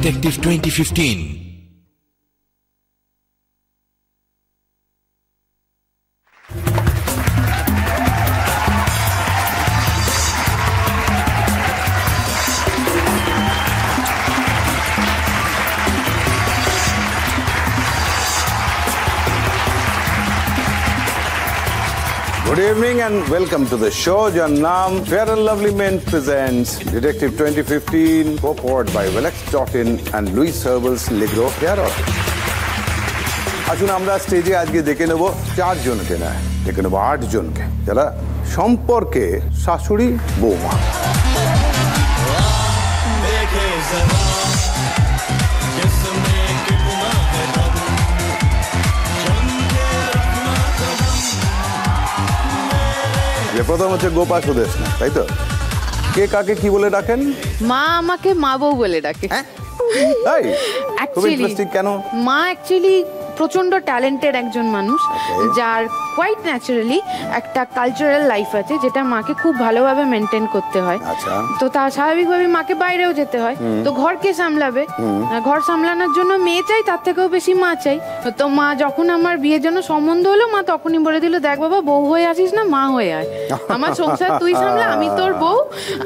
Detective 2015. Good evening and welcome to the show. Jannam Fair and Lovely Men presents Detective 2015, co-powered by Velex.in and Louis Herbals Ligro Hair Oil. আসুন আমরা স্টেজে আজকে দেখে নেব 4 জনকে না, দেখে নেব 8 জনকে, যারা সম্পর্কে শাশুড়ি বৌমা। প্রথম হচ্ছে গোপা সুদেশনা, তাই তো? কে কাকে কি বলে ডাকেন? মা আমাকে মা বউ বলে ডাকে। তাই? কেন? মা অ্যাকচুয়ালি প্রচন্ড ট্যালেন্টেড একজন মানুষ, যার কোয়াইট ন্যাচারালি একটা কালচারাল লাইফ আছে, যেটা মাকে খুব ভালোভাবে মেনটেন করতে হয়। তো তা স্বাভাবিকভাবে মাকে বাইরেও যেতে হয়, তো ঘর কে সামলাবে? ঘর সামলানোর জন্য মেয়ে চাই, তার থেকেও বেশি মা চাই। তো মা যখন আমার বিয়ের জন্য সম্বন্ধ হলো, মা তখনই বলে দিল, দেখ বাবা, বউ হয়ে আসিস না, মা হয়ে আয়। আমার সংসার তুই সামলা, আমি তোর বউ,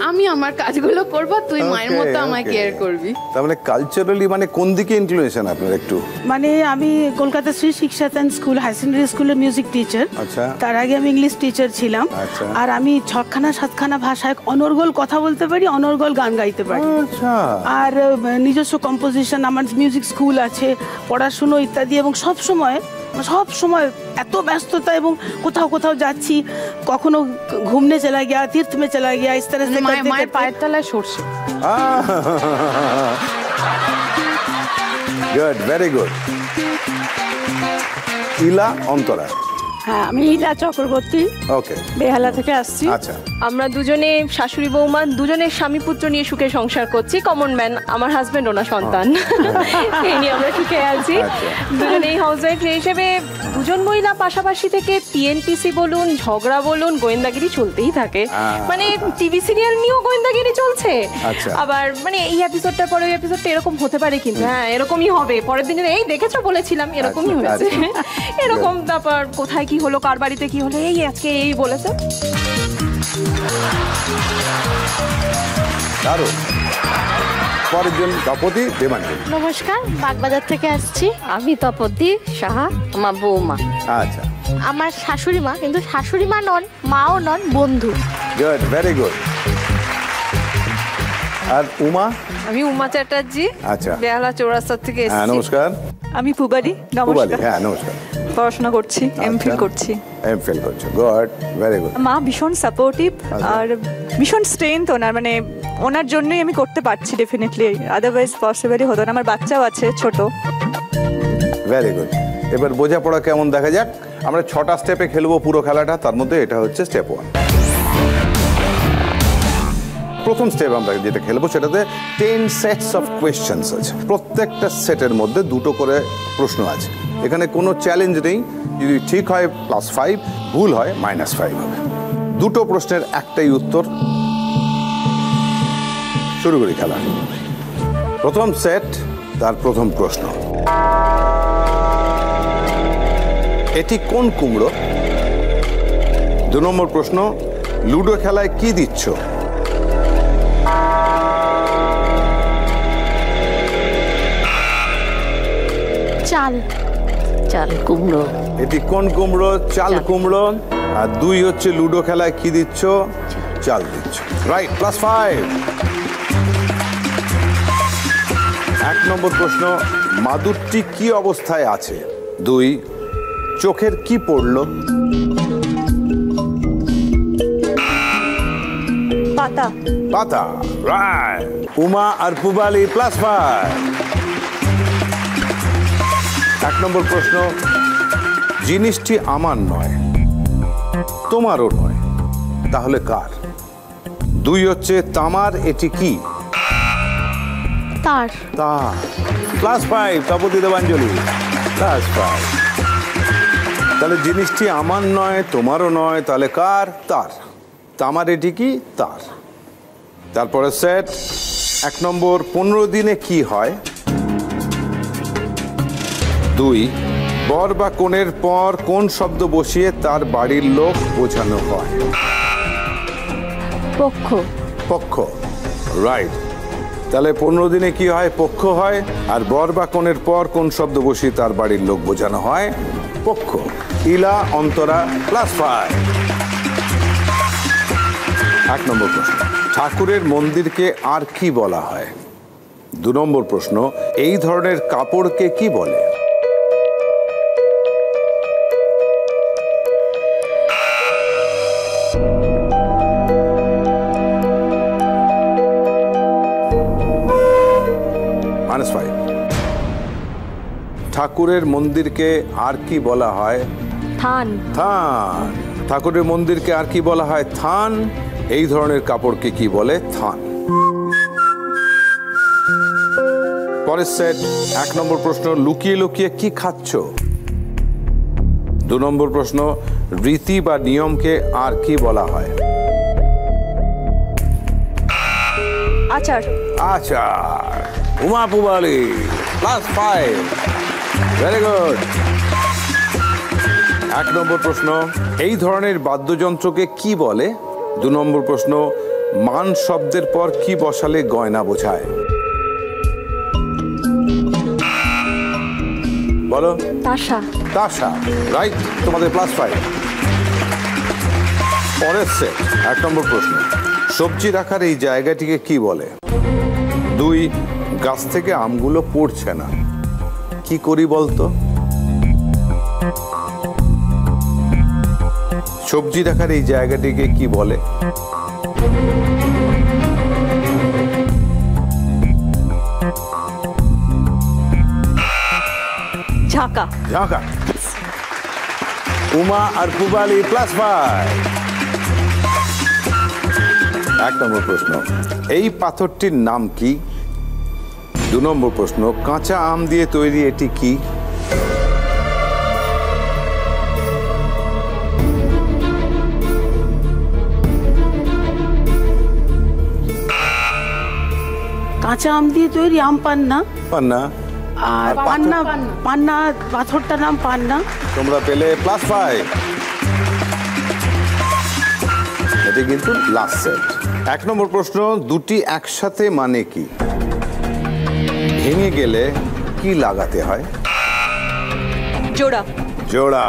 আমি আমার কাজগুলো করবো, তুই মায়ের মতো আমায় কেয়ার করবি। তার মানে কালচারালি মানে কোন দিকে ইনফ্লুয়েন্স আপনার একটু? মানে আমি কলকাতা শ্রী শিক্ষা স্কুল হাই সেকেন্ডারি স্কুলের মিউজিক টিচার। তার আগে আমি ইংলিশ টিচার ছিলাম। আর আমি 6খানা ভাষায় অনর্গল কথা বলতে পারি, অনর্গল গান গাইতে পারি। আর নিজস্ব কম্পোজিশন, আমার মিউজিক স্কুল আছে, পড়াশুনো ইত্যাদি। এবং সব সময় এত ব্যস্ততা, এবং কোথাও যাচ্ছি, কখনো ঘুমনে চলা গিয়া, तीर्थ में चला गया, इस तरह से মায়ের পায়ের তলায় সরষে। Good, very good. ইলা অন্তরা। হ্যাঁ, আমি ইলা চক্রবর্তী, ওকে, বেহালা থেকে আসছি। আচ্ছা, আমরা দুজনে শাশুড়ি বৌমা, দুজনে স্বামী পুত্র নিয়ে সুখে সংসার করছি। কমন ম্যান আমার হাজবেন্ড, ওনার সন্তান, এই নিয়ে আমরা সুখে আছি। দুজনে এই হাউসওয়াইফ হিসেবে দুজন মহিলা পাশাপাশি থেকে টিএনপিসি বলুন, ঝগড়া বলুন, গোয়েন্দাগিরি চলতেই থাকে। মানে টিভি সিরিয়াল নিয়েও গোয়েন্দাগিরি চলছে। আবার মানে এই এপিসোডটার পরে ওই এপিসোডটা এরকম হতে পারে, কিন্তু হ্যাঁ এরকমই হবে। পরের দিনে এই দেখেছো বলেছিলাম, এরকমই হয়েছে, এরকম। তারপর কোথায় কি হলো, কার বাড়িতে কি হলো, এই আজকে এই বলেছে। নমস্কার, বাগবাজার থেকে আসছি। আমি তপতি সাহা, আমার বৌমা। আচ্ছা, আমার শাশুড়ি মা, কিন্তু শাশুড়ি মা নন, মাও নন, বন্ধু। Good, very good. আর উমা? আমি উমা চ্যাটার্জি, আচ্ছা, বেহালা চৌরাস্তা থেকে এসেছি। নমস্কার। আমি পুবালি। নমস্কার। হ্যাঁ, নমস্কার। পড়াশোনা করছি, এমফিল করছি। এমফিল করছো, গুড, ভেরি গুড। মা ভীষণ সাপোর্টিভ আর ভীষণ স্ট্রেংথ ওনার, মানে ওনার জন্যই আমি করতে পারছি ডেফিনেটলি, আদারওয়াইজ পসিবলই হতো না। আমার বাচ্চাও আছে ছোট। Very good. এবার বোঝাপড়া কেমন দেখা যাক। আমরা 6টা স্টেপে খেলবো পুরো খেলাটা, তার মধ্যে এটা হচ্ছে স্টেপ 1। প্রথম স্টেপ আমরা যেটা খেলবো সেটাতে 10 সেটস অফ কোয়েশ্চেন্স আছে। প্রত্যেকটা সেটের মধ্যে 2টো করে প্রশ্ন আছে। এখানে কোনো চ্যালেঞ্জ নেই, যদি ঠিক হয় +5, ভুল হয় -5 হবে। 2টো প্রশ্নের একটাই উত্তর। শুরু করি খেলা। প্রথম সেট, তার প্রথম প্রশ্ন, এটি কোন কুমড়ো? 2 নম্বর প্রশ্ন, লুডো খেলায় কি দিচ্ছ? চাল কুমড়ো। এটি কোন কুমড়ো? চাল কুমড়ো। আর 2 হচ্ছে লুডো খেলায় কি দিচ্ছ? চাল দিচ্ছ। রাইট, +5। 1 নম্বর প্রশ্ন, মাদুরটি কি অবস্থায় আছে? 2, চোখের কি পড়লো? পাতা। রাইট। উমা আর পুবালি +5। 1 নম্বর প্রশ্ন, জিনিসটি আমার নয়, তোমারও নয়, তাহলে কার? 2 হচ্ছে তামার, এটি কি? তার। +5। তপতি দেবাঞ্জলি +5। তাহলে জিনিসটি আমার নয়, তোমারও নয়, তাহলে কার? তার। তামার, এটি কি? তার। তারপরে সেট 1 নম্বর, 15 দিনে কি হয়? 2 বর বা কনের পর কোন শব্দ বসিয়ে তার বাড়ির লোক বোঝানো হয়? পক্ষ। পক্ষ, রাইট। তাহলে 15 দিনে কি হয়? পক্ষ হয়। আর বর বা কনের পর কোন শব্দ বসিয়ে তার বাড়ির লোক বোঝানো হয়? পক্ষ। ইলা, অন্তরা, +5। 1 নম্বর প্রশ্ন, ঠাকুরের মন্দিরকে আর কি বলা হয়? 2 নম্বর প্রশ্ন, এই ধরনের কাপড়কে কি বলে? -5। ঠাকুরের মন্দিরকে আর কি বলা হয়? থান। থান। ঠাকুরের মন্দিরকে আর কি বলা হয়? থান। এই ধরনের কাপড়কে কি বলে? থান। পরের সেট, 1 নম্বর প্রশ্ন, লুকিয়ে লুকিয়ে কি খাচ্ছ? 2 নম্বর প্রশ্ন, রীতি বা নিয়মকে আর কি বলা হয়? আচার। আচার। উমা পুবালি, +5। Very good. 1 নম্বর প্রশ্ন, এই ধরনের বাদ্যযন্ত্রকে কি বলে? 2 নম্বর প্রশ্ন, মান শব্দের পর কি বসালে গয়না বোঝায়? বলো। তাসা। তাসা, রাইট। তোমাদের +5। পরের সেট, 1 নম্বর প্রশ্ন, সবজি রাখার এই জায়গাটিকে কি বলে? 2 গাছ থেকে আমগুলো পড়ছে না, কি করি বলতো? সবজি রাখার এই জায়গাটিকে কি বলে? ঝাঁকা। ঝাঁকা। উমা আর পুবালি +5। 1 নম্বর প্রশ্ন, এই পাথরটির নাম কি? 2 নম্বর প্রশ্ন, কাঁচা আম দিয়ে তৈরি এটি কি? কাঁচা আম দিয়ে তৈরি আম পান্না। পান্না। আর পান্না, পান্না পাথরটার নাম পান্না। তোমরা পেলে +5। এটি কিন্তু লাস্ট সেট। 1 নম্বর প্রশ্ন, দুটি একসাথে মানে কি? ভেঙে গেলে কি লাগাতে হয়? জোড়া। জোড়া,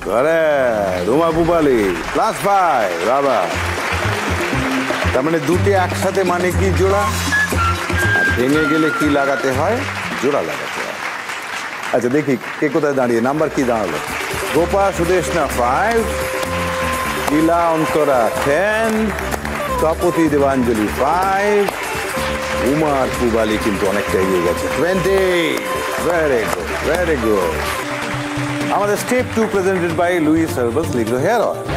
ঘরে। রুমা পুবালি +5। বাবা, তার মানে দুটি একসাথে মানে কি? জোড়া। আর ভেঙে গেলে কি লাগাতে হয়? জোড়া লাগাতে হয়। আচ্ছা, দেখি কে কোথায় দাঁড়িয়ে। নাম্বার কি দাঁড়ালো? গোপা সুদেশনা 5, ইলা অন্তরা 10, তপতি দেবাঞ্জলি 5, উমার পুবালি কিন্তু অনেকটা এগিয়ে গেছে 20। Very good, very good. আমাদের step 2 presented by Louis herbals লিগ্রো hair oil.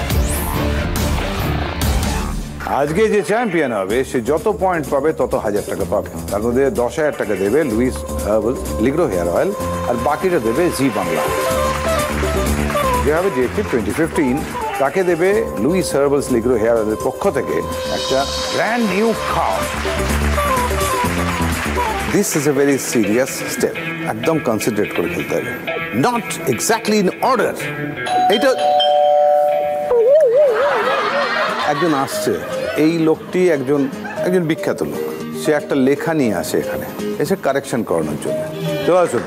আজকে যে চ্যাম্পিয়ন হবে সে যত পয়েন্ট পাবে তত 1000 টাকা পাবে। তার মধ্যে 10,000 টাকা দেবে লুইস হার্বালস লিগ্রো হেয়ার অয়েল, আর বাকিটা দেবে জি বাংলা। যে হবে জিএফটি 2015 তাকে দেবে লুইস হার্বালস লিগ্রো হেয়ার অয়েলের পক্ষ থেকে একটা brand new car. This is a very serious step, একদম কনসেন্ট্রেট করে খেলতে হবে, নট এক্স্যাক্টলি ইন অর্ডার। এইটা একজন আসছে, এই লোকটি একজন বিখ্যাত লোক, সে একটা লেখা নিয়ে আসে এখানে, এসে কারেকশন করানোর জন্য। তো আসুন।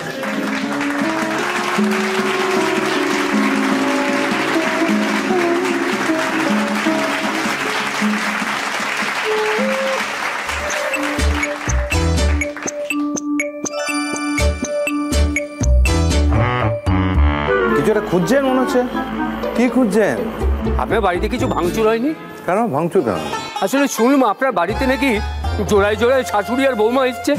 কিছু একটা খুঁজছেন মনে হচ্ছে, কি খুঁজছেন? আপনার বাড়িতে কিছু ভাঙচুর হয়নি? কেন ভাঙচুর কেন? আসলে শুনলাম আপনার বাড়িতে নাকি জোড়ায় জোড়ায় শাশুড়ি আর বৌমা এসছে,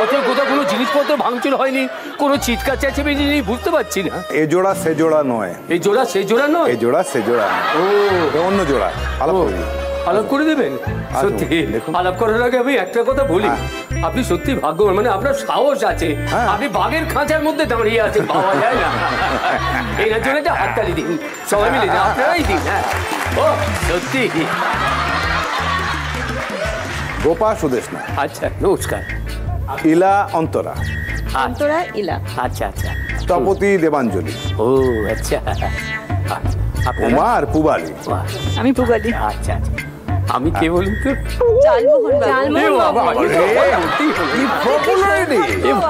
অথচ কোথাও কোনো জিনিসপত্র ভাঙচুর হয়নি, কোনো চিৎকার চেঁচামেচি নেই, বুঝতে পারছি না। এ জোড়া সে জোড়া নয়। এই জোড়া সে জোড়া নয়? এই জোড়া সে জোড়া। ও, অন্য জোড়া। আলাপ করে দেবেন? সত্যি আলাপ করার আগে আমি একটা কথা বলি, আপনি সত্যি ভাগ্যবান, মানে আপনার সাহস আছে, আপনি বাঘের খাঁচার মধ্যে দাঁড়িয়ে আছেন, পাওয়া যায় না। এর জন্য একটা হাততালি দিন, সবাই মিলে আপনারাই দিন। হ্যাঁ, ও সত্যি। গোপা সুদেশনা। আচ্ছা, নমস্কার। ইলা অন্তরা। অন্তরা ইলা। আচ্ছা আচ্ছা। তপতি দেবাঞ্জলি। ও আচ্ছা। উমা আর পুবালি। আমি পুবালি। আচ্ছা আচ্ছা। আমি কে বলুন তো? জালমোহন বাবু।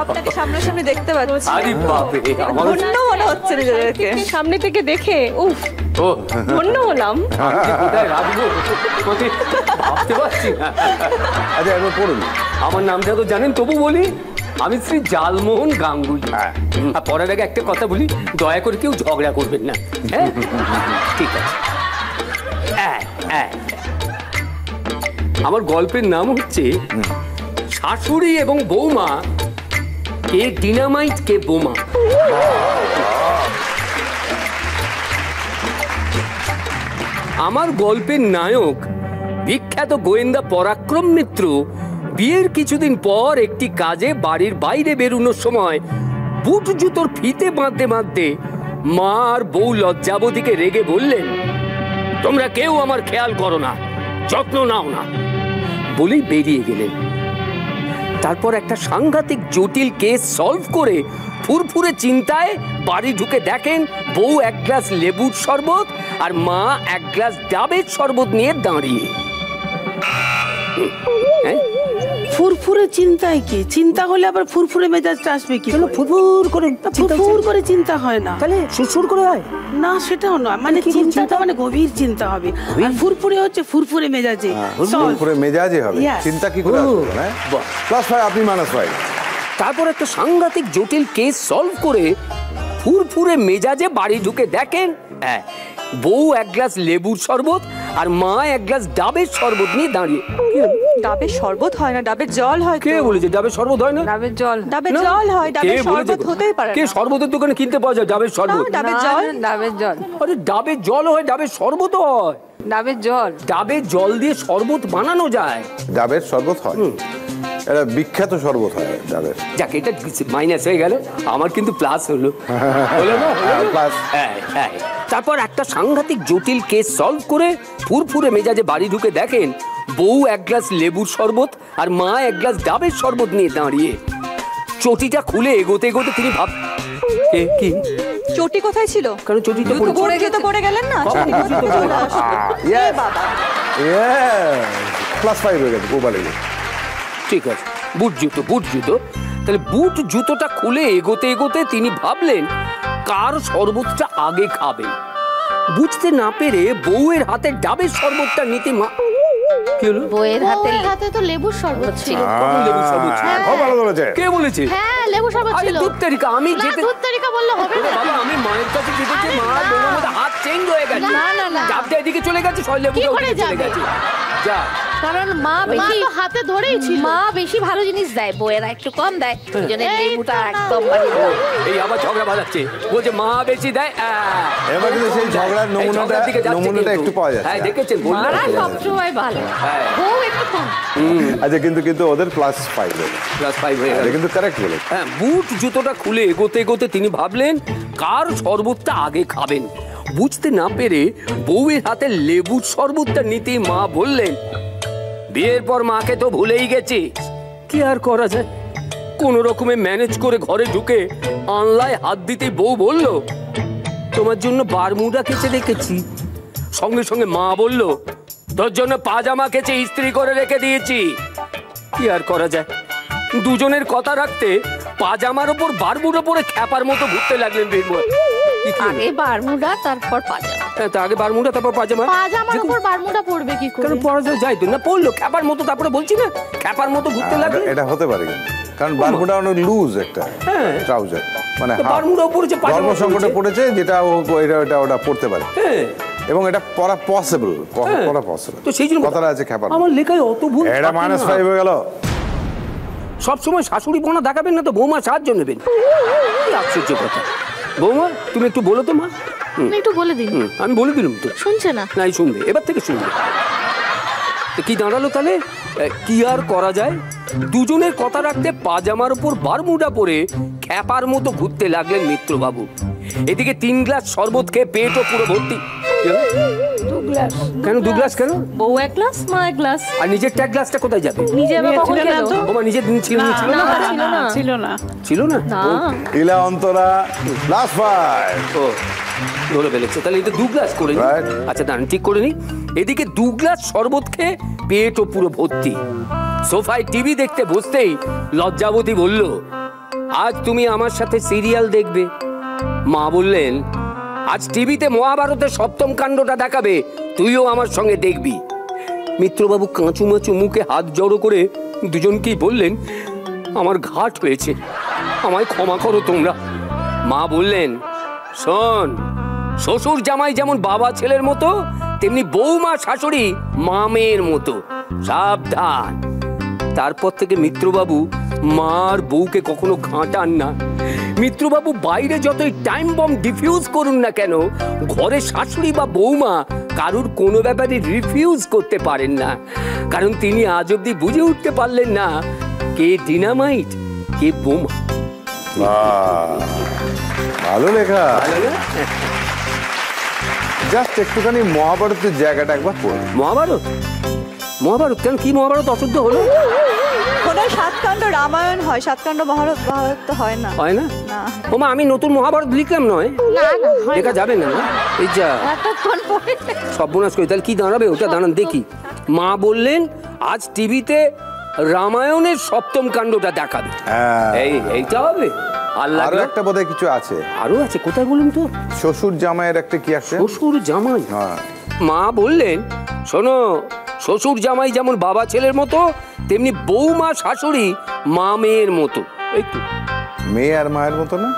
আপনাকে সামনাসামনি দেখতে পাচ্ছি। আরে বাপরে, আমার ধন্য মনে হচ্ছে নিজেদেরকে সামনে থেকে দেখে উফ, ও ধন্য হলাম। আমি যে কোথায় রাখবো মানে ভাবতে পারছি না। আচ্ছা এবার পড়ুন। আমার নামটা তো জানেন, তবু বলি আমি শ্রী জালমোহন গাঙ্গুলি। আর পড়ার আগে একটা কথা বলি, দয়া করে কেউ ঝগড়া করবেন না, হ্যাঁ? ঠিক আছে। আমার গল্পের নাম হচ্ছে শাশুড়ি এবং বৌমা, কে ডিনামাইট কে বোমা। আমার গল্পের নায়ক বিখ্যাত গোয়েন্দা পরাক্রম মিত্র বিয়ের কিছুদিন পর একটি কাজে বাড়ির বাইরে বেরোনোর সময় বুট জুতোর ফিতে বাঁধতে বাঁধতে মা আর বউ লজ্জাবতীকে রেগে বললেন, তোমরা কেউ আমার খেয়াল করো না, যত্ন নাও না, বলেই বেরিয়ে গেলেন। তারপর একটা সাংঘাতিক জটিল কেস সলভ করে ফুরফুরে চিন্তায় বাড়ি ঢুকে দেখেন বউ এক গ্লাস লেবুর শরবত আর মা এক গ্লাস ডাবের শরবত নিয়ে দাঁড়িয়ে। ফুরফুরে চিন্তায় কি? চিন্তা হলে আবার ফুরফুরে মেজাজটা আসবে কি? ফুরফুর করে চিন্তা হয় না, তাহলে সুরসুর করে হয় না সেটাও না, মানে চিন্তাটা মানে গভীর চিন্তা হবে, আর ফুরফুরে হচ্ছে ফুরফুরে মেজাজে। ফুরফুরে মেজাজে হবে, চিন্তা কি করে আসবে? +5 আপনি -5। তারপর একটা সাংঘাতিক জটিল কেস সলভ করে ফুরফুরে মেজাজে বাড়ি ঢুকে দেখেন বউ এক গ্লাস লেবুর শরবত আর মা এক গ্লাস ডাবের শরবত নিয়ে দাঁড়িয়ে। ডাবের শরবত হয় না, ডাবের জল হয়। কে বলেছে ডাবের শরবত হয় না? ডাবের জল হয়, ডাবের শরবত হতেই পারে। কে শরবতের দোকানে কিনতে পাওয়া যায় ডাবের শরবত? ডাবের জল। আরে ডাবের জল হয়, ডাবের শরবত হয়। ডাবের জল দিয়ে শরবত বানানো যায়। ডাবের শরবত হয়, এটা বিখ্যাত শরবত হয় ডাবের। যাক, এটা মাইনাস হয়ে গেল, আমার কিন্তু প্লাস হলো। হলো না? প্লাস। তারপর একটা সাংঘাতিক জটিল কেস সলভ করে ফুরফুরে মেজাজে বাড়ি ঢুকে দেখেন বউ এক গ্লাস লেবুর শরবত আর মা এক গ্লাস ডাবের শরবত নিয়ে দাঁড়িয়ে। চটিটা খুলে এগোতে এগোতে তিনি কি চটি কোথায় ছিল? কারণ চটিটা পড়ে গেলেন না। +5 হয়ে গেছে পুবালি। ঠিক আছে, বুট জুতো। তাহলে বুট জুতোটা খুলে এগোতে এগোতে তিনি ভাবলেন কার শরবতটা আগে খাবেন। বুঝতে না পেরে বউয়ের হাতে ডাবের শরবতটা নিতে বউয়ের হাতে তো লেবুর শরবত ছিল। লেবুর শরবত ছিল। কে বলেছে? হ্যাঁ, লেবুর শরবত ছিল। দুধ তারিকা আমি যেতে দুধ তারিকা বললে হবে না বাবা, আমি মায়ের কাছে যেতেছি, মা বউয়ের মধ্যে হাত চেঞ্জ হয়ে গেছে। না ডাবটা এদিকে চলে গেছে, সয় লেবুটা ওদিকে চলে গেছে। যা, কারণ মা বেশি হাতে ধরেই ছিল। মা বেশি ভালো জিনিস দেয়, বউয়েরা একটু কম দেয়। এইজন্য লেবুটা একদম এই আবার ঝগড়া বাঁধাচ্ছে, বলছে মা বেশি দেয়। এবার কিন্তু সেই ঝগড়ার নমুনাটা একটু পাওয়া যাচ্ছে। হ্যাঁ, দেখেছেন, বললাম সবসময় ভালো, বউ একটু কম। আচ্ছা, কিন্তু ওদের +5 হয়ে গেল, কিন্তু কারেক্ট বলে। হ্যাঁ, বুট জুতোটা খুলে এগোতে এগোতে তিনি ভাবলেন কার শরবতটা আগে খাবেন। বুঝতে না পেরে বউয়ের হাতে লেবুর শরবতটা নিতে মা বললেন, বিয়ের পর মাকে তো ভুলেই গেছি, কি আর করা যায়। কোন রকমে ম্যানেজ করে ঘরে ঢুকে আনলায় হাত দিতেই বউ বলল, তোমার জন্য বারমুডা কেচে রেখেছি। সঙ্গে সঙ্গে মা বলল, তোর জন্য পাজামা কেচে ইস্ত্রি করে রেখে দিয়েছি। কি আর করা যায়, দুজনের কথা রাখতে পাজামার ওপর বারমুডা পরে খ্যাপার মতো ঘুরতে লাগলেন বীরবর। আগে বারমুডা তারপর পাজামা। আগে বারমুডা তারপর পাজামা। পাজামার উপর বারমুডা পরবে কি করে? কারণ পরা যায় তো না, পরলো খ্যাপার মতো, তারপরে বলছি না খ্যাপার মতো ঘুরতে লাগলো। এটা হতে পারে কারণ বারমুডা অনেক লুজ একটা ট্রাউজার, মানে বারমুডা পড়েছে, পাজামা সংকটে পড়েছে, যেটা ওটা পড়তে পারে এবং এটা পরা পসিবল। তো সেই জন্য কথাটা আছে খ্যাপার। আমার লেখায় অত ভুল। এটা -5 হয়ে গেল। সবসময় শাশুড়ি বোনা দেখাবেন না তো বৌমা সাহায্য নেবেন, আশ্চর্য কথা। বৌমা তুমি একটু বলো তো। মা একটু বলে দিন। আমি বলে দিলাম তো, শুনছে না? নাই, শুনবে, এবার থেকে শুনবে। কি দাঁড়ালো তাহলে? কি আর করা যায়, দুজনের কথা রাখতে পাজামার উপর বারমুডা পরে খ্যাপার মতো ঘুরতে লাগলেন মিত্রবাবু। এদিকে 3 গ্লাস শরবত খেয়ে পেটও পুরো ভর্তি। গ্লাস। কেন 2 গ্লাস কেন? বউ 1 গ্লাস, মা 1 গ্লাস। আর নিজের ট্যাগ গ্লাসটা কোথায় যাবে? নিজে আবার কখন ছিল না খেলো? তো? ওমা নিজের দিন ছিল না? না, ছিল না। ছিল না। ছিল না? না। ইলা অন্তরা লাস্ট 5। ও ধরে ফেলেছে, তাহলে এটা 2 গ্লাস করে নি। Right. আচ্ছা দাঁড়ান, ঠিক করে নি। এদিকে 2 গ্লাস শরবত খেয়ে পেটও পুরো ভর্তি। সোফায় টিভি দেখতে বসতেই লজ্জাবতী বলল, আজ তুমি আমার সাথে সিরিয়াল দেখবে। মা বললেন, আজ টিভিতে মহাভারতের 7ম কাণ্ডটা দেখাবে, তুইও আমার সঙ্গে দেখবি। মিত্রবাবু কাঁচু মাচু মুখে হাত জড়ো করে দুজনকেই বললেন, আমার ঘাট হয়েছে, আমায় ক্ষমা করো তোমরা। মা বললেন, শোন, শ্বশুর জামাই যেমন বাবা ছেলের মতো, তেমনি বৌমা শাশুড়ি মা মেয়ের মতো, সাবধান। তারপর থেকে মিত্রবাবু মার বউকে কখনো ঘাঁটান না। মিত্রবাবু বাইরে যতই টাইম বম ডিফিউজ করুন না কেন, ঘরে শাশুড়ি বা বৌমা কারুর কোনো ব্যাপারে রিফিউজ করতে পারেন না, কারণ তিনি আজ অব্দি বুঝে উঠতে পারলেন না কে ডিনামাইট কে বোমা। ভালো লেখা। জাস্ট একটুখানি মহাভারতের জায়গাটা একবার পড়ো। মহাভারত? মহাভারত কেন? কি মহাভারত অশুদ্ধ হলো? কোনো 7 কাণ্ড রামায়ণ হয়, 7 কাণ্ড মহাভারত তো হয় না। হয় না? না। ওমা আমি নতুন মহাভারত লিখলাম নয়, না না হয় লেখা যাবে না না? এই যা এতক্ষণ পরে সর্বনাশ করি, তাহলে কি দাঁড়াবে ওটা? দাঁড়ান দেখি। মা বললেন আজ টিভিতে রামায়ণের 7ম কাণ্ডটা দেখাবে। এইটা হবে? আল্লাহ, আরো একটা বোধহয় কিছু আছে। আরো আছে? কোথায় বলুন তো? শ্বশুর জামাইয়ের একটা কি আছে? শ্বশুর জামাই? হ্যাঁ। মা বললেন, শোনো, শ্বশুর জামাই যেমন বাবা ছেলের মতো, তেমনি বৌমা শাশুড়ি মা মেয়ের মতো। এই তো মেয়ে আর মায়ের মতো না?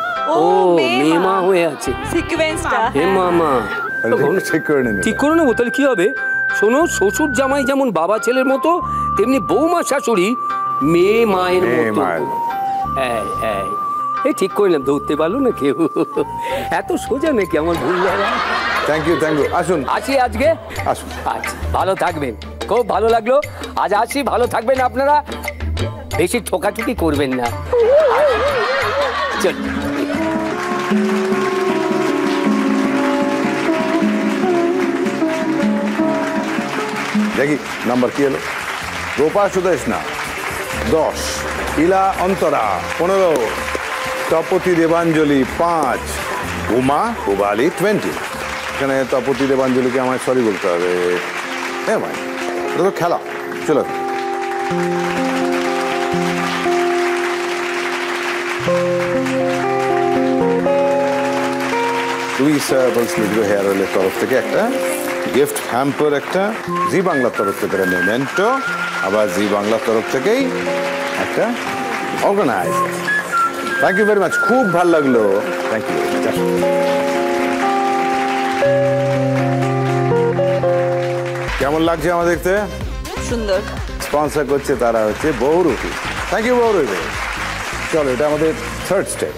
ও মেয়ে মা হয়ে আছে সিকোয়েন্সটা। হে মামা, ঠিক করে নিন। ঠিক করে নেবো। তাহলে কি হবে? শোনো, শ্বশুর জামাই যেমন বাবা ছেলের মতো, তেমনি বৌমা শাশুড়ি মেয়ে মায়ের মতো। এই ঠিক করলাম, ধরতে পারলো না কেউ? এত সোজা নাকি আমার ভুল জায়গা? Thank you, thank you. আসুন। আসি আজকে? আসুন। আচ্ছা, ভালো থাকবেন, খুব ভালো লাগলো। আজ আসি, ভালো থাকবেন আপনারা, বেশি ঠোকাঠুকি করবেন না। চল। দেখি নাম্বার কি হলো। গোপা সুদেশনা 10, ইলা অন্তরা 15, তপতি দেবাঞ্জলি 5, উমা উবালি 20। এখানে তপতি দেবাঞ্জলিকে আমায় সরি বলতে হবে। হ্যাঁ ভাই, এটা তো খেলা। চলো। লুইস হার্বালস লিগ্রো হেয়ার অয়েলের তরফ থেকে একটা গিফট হ্যাম্পার, একটা জি বাংলার তরফ থেকে একটা মেমেন্টো, আবার জি বাংলার তরফ থেকেই একটা organiser. Thank you very much, খুব ভালো লাগলো। Thank you. কেমন লাগছে আমার দেখতে? সুন্দর। স্পন্সর করছে তারা হচ্ছে বহুরূপী। থ্যাংক ইউ বহুরূপী। চলো, এটা আমাদের 3rd স্টেপ।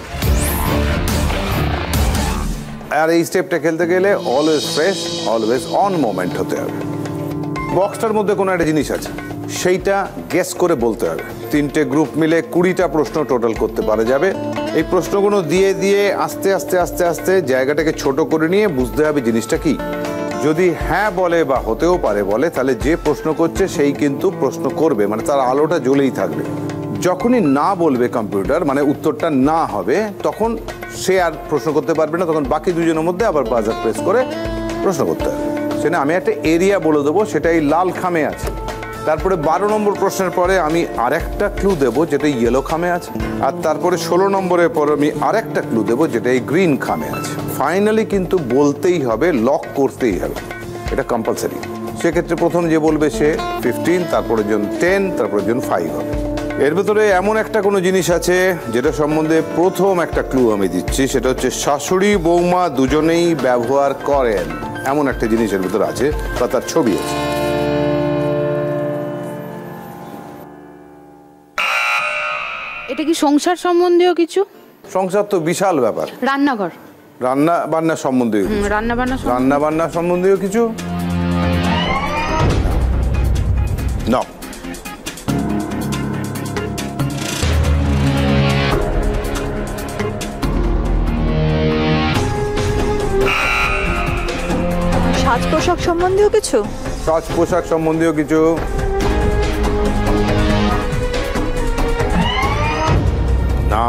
আর এই স্টেপটা খেলতে গেলে always fresh, always on moment হতে হবে। বক্সটার মধ্যে কোনো একটা জিনিস আছে, সেইটা গেস করে বলতে হবে। 3টে গ্রুপ মিলে 20টা প্রশ্ন টোটাল করতে পারা যাবে। এই প্রশ্নগুলো দিয়ে দিয়ে আস্তে আস্তে আস্তে আস্তে জায়গাটাকে ছোট করে নিয়ে বুঝতে হবে জিনিসটা কি। যদি হ্যাঁ বলে বা হতেও পারে বলে, তাহলে যে প্রশ্ন করছে সেই কিন্তু প্রশ্ন করবে, মানে তার আলোটা জ্বলেই থাকবে। যখনই না বলবে কম্পিউটার, মানে উত্তরটা না হবে, তখন সে আর প্রশ্ন করতে পারবে না। তখন বাকি দুজনের মধ্যে আবার বাজার প্রেস করে প্রশ্ন করতে হবে। সেটা আমি একটা এরিয়া বলে দেবো, সেটা এই লাল খামে আছে। তারপরে 12 নম্বর প্রশ্নের পরে আমি আরেকটা ক্লু দেবো, যেটা ইয়েলো খামে আছে। আর তারপরে 16 নম্বরের পর আমি আরেকটা ক্লু দেবো, যেটা এই গ্রিন খামে আছে। ফাইনালি কিন্তু বলতেই হবে, লক করতেই হবে, এটা কম্পালসারি। সেক্ষেত্রে প্রথম যে বলবে সে 15, তারপরে জন 10, তারপরে জন 5 হবে। এর ভেতরে এমন একটা কোনো জিনিস আছে যেটা সম্বন্ধে প্রথম একটা ক্লু আমি দিচ্ছি, সেটা হচ্ছে শাশুড়ি বৌমা দুজনেই ব্যবহার করেন, এমন একটা জিনিসের ভেতরে আছে, বা তার ছবি আছে। এটা কি সংসার সম্বন্ধীয় কিছু? সংসার তো বিশাল ব্যাপার। রান্নাঘর? রান্না বান্না সম্বন্ধীয়? রান্না বান্না সম্বন্ধীয় কিছু না। সাজ পোশাক সম্বন্ধীয় কিছু? সাজ পোশাক সম্বন্ধীয় কিছু? না।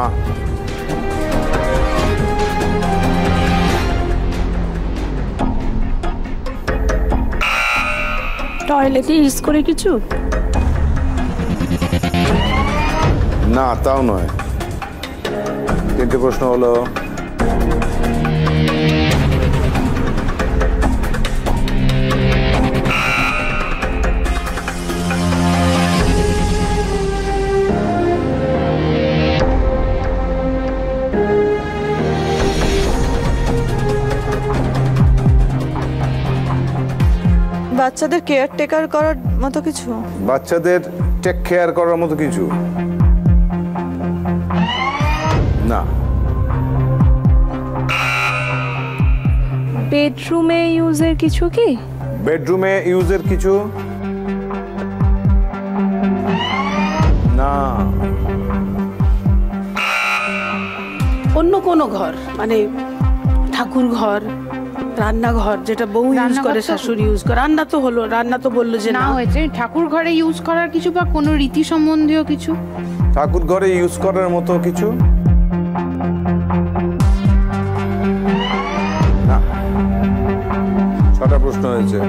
টয়লেটে ইউজ করে কিছু? না, তাও নয়। 3টে প্রশ্ন হলো। বাচ্চাদের কেয়ারটেকার করার মতো কিছু? বাচ্চাদের টেক কেয়ার করার মতো কিছু? না। বেডরুমে ইউজের কিছু কি? বেডরুমে ইউজের কিছু? না। অন্য কোনো ঘর, মানে ঠাকুর ঘর, রান্নাঘর, যেটা বউ ইউজ করে, শাশুড়ি ইউজ করে। রান্না তো হলো, রান্না তো বললো যে না হয়েছে। ঠাকুর ঘরে ইউজ করার কিছু বা কোনো রীতি সম্বন্ধীয় কিছু? ঠাকুর ঘরে ইউজ করার মতো কিছু? না। 6টা প্রশ্ন হয়েছে।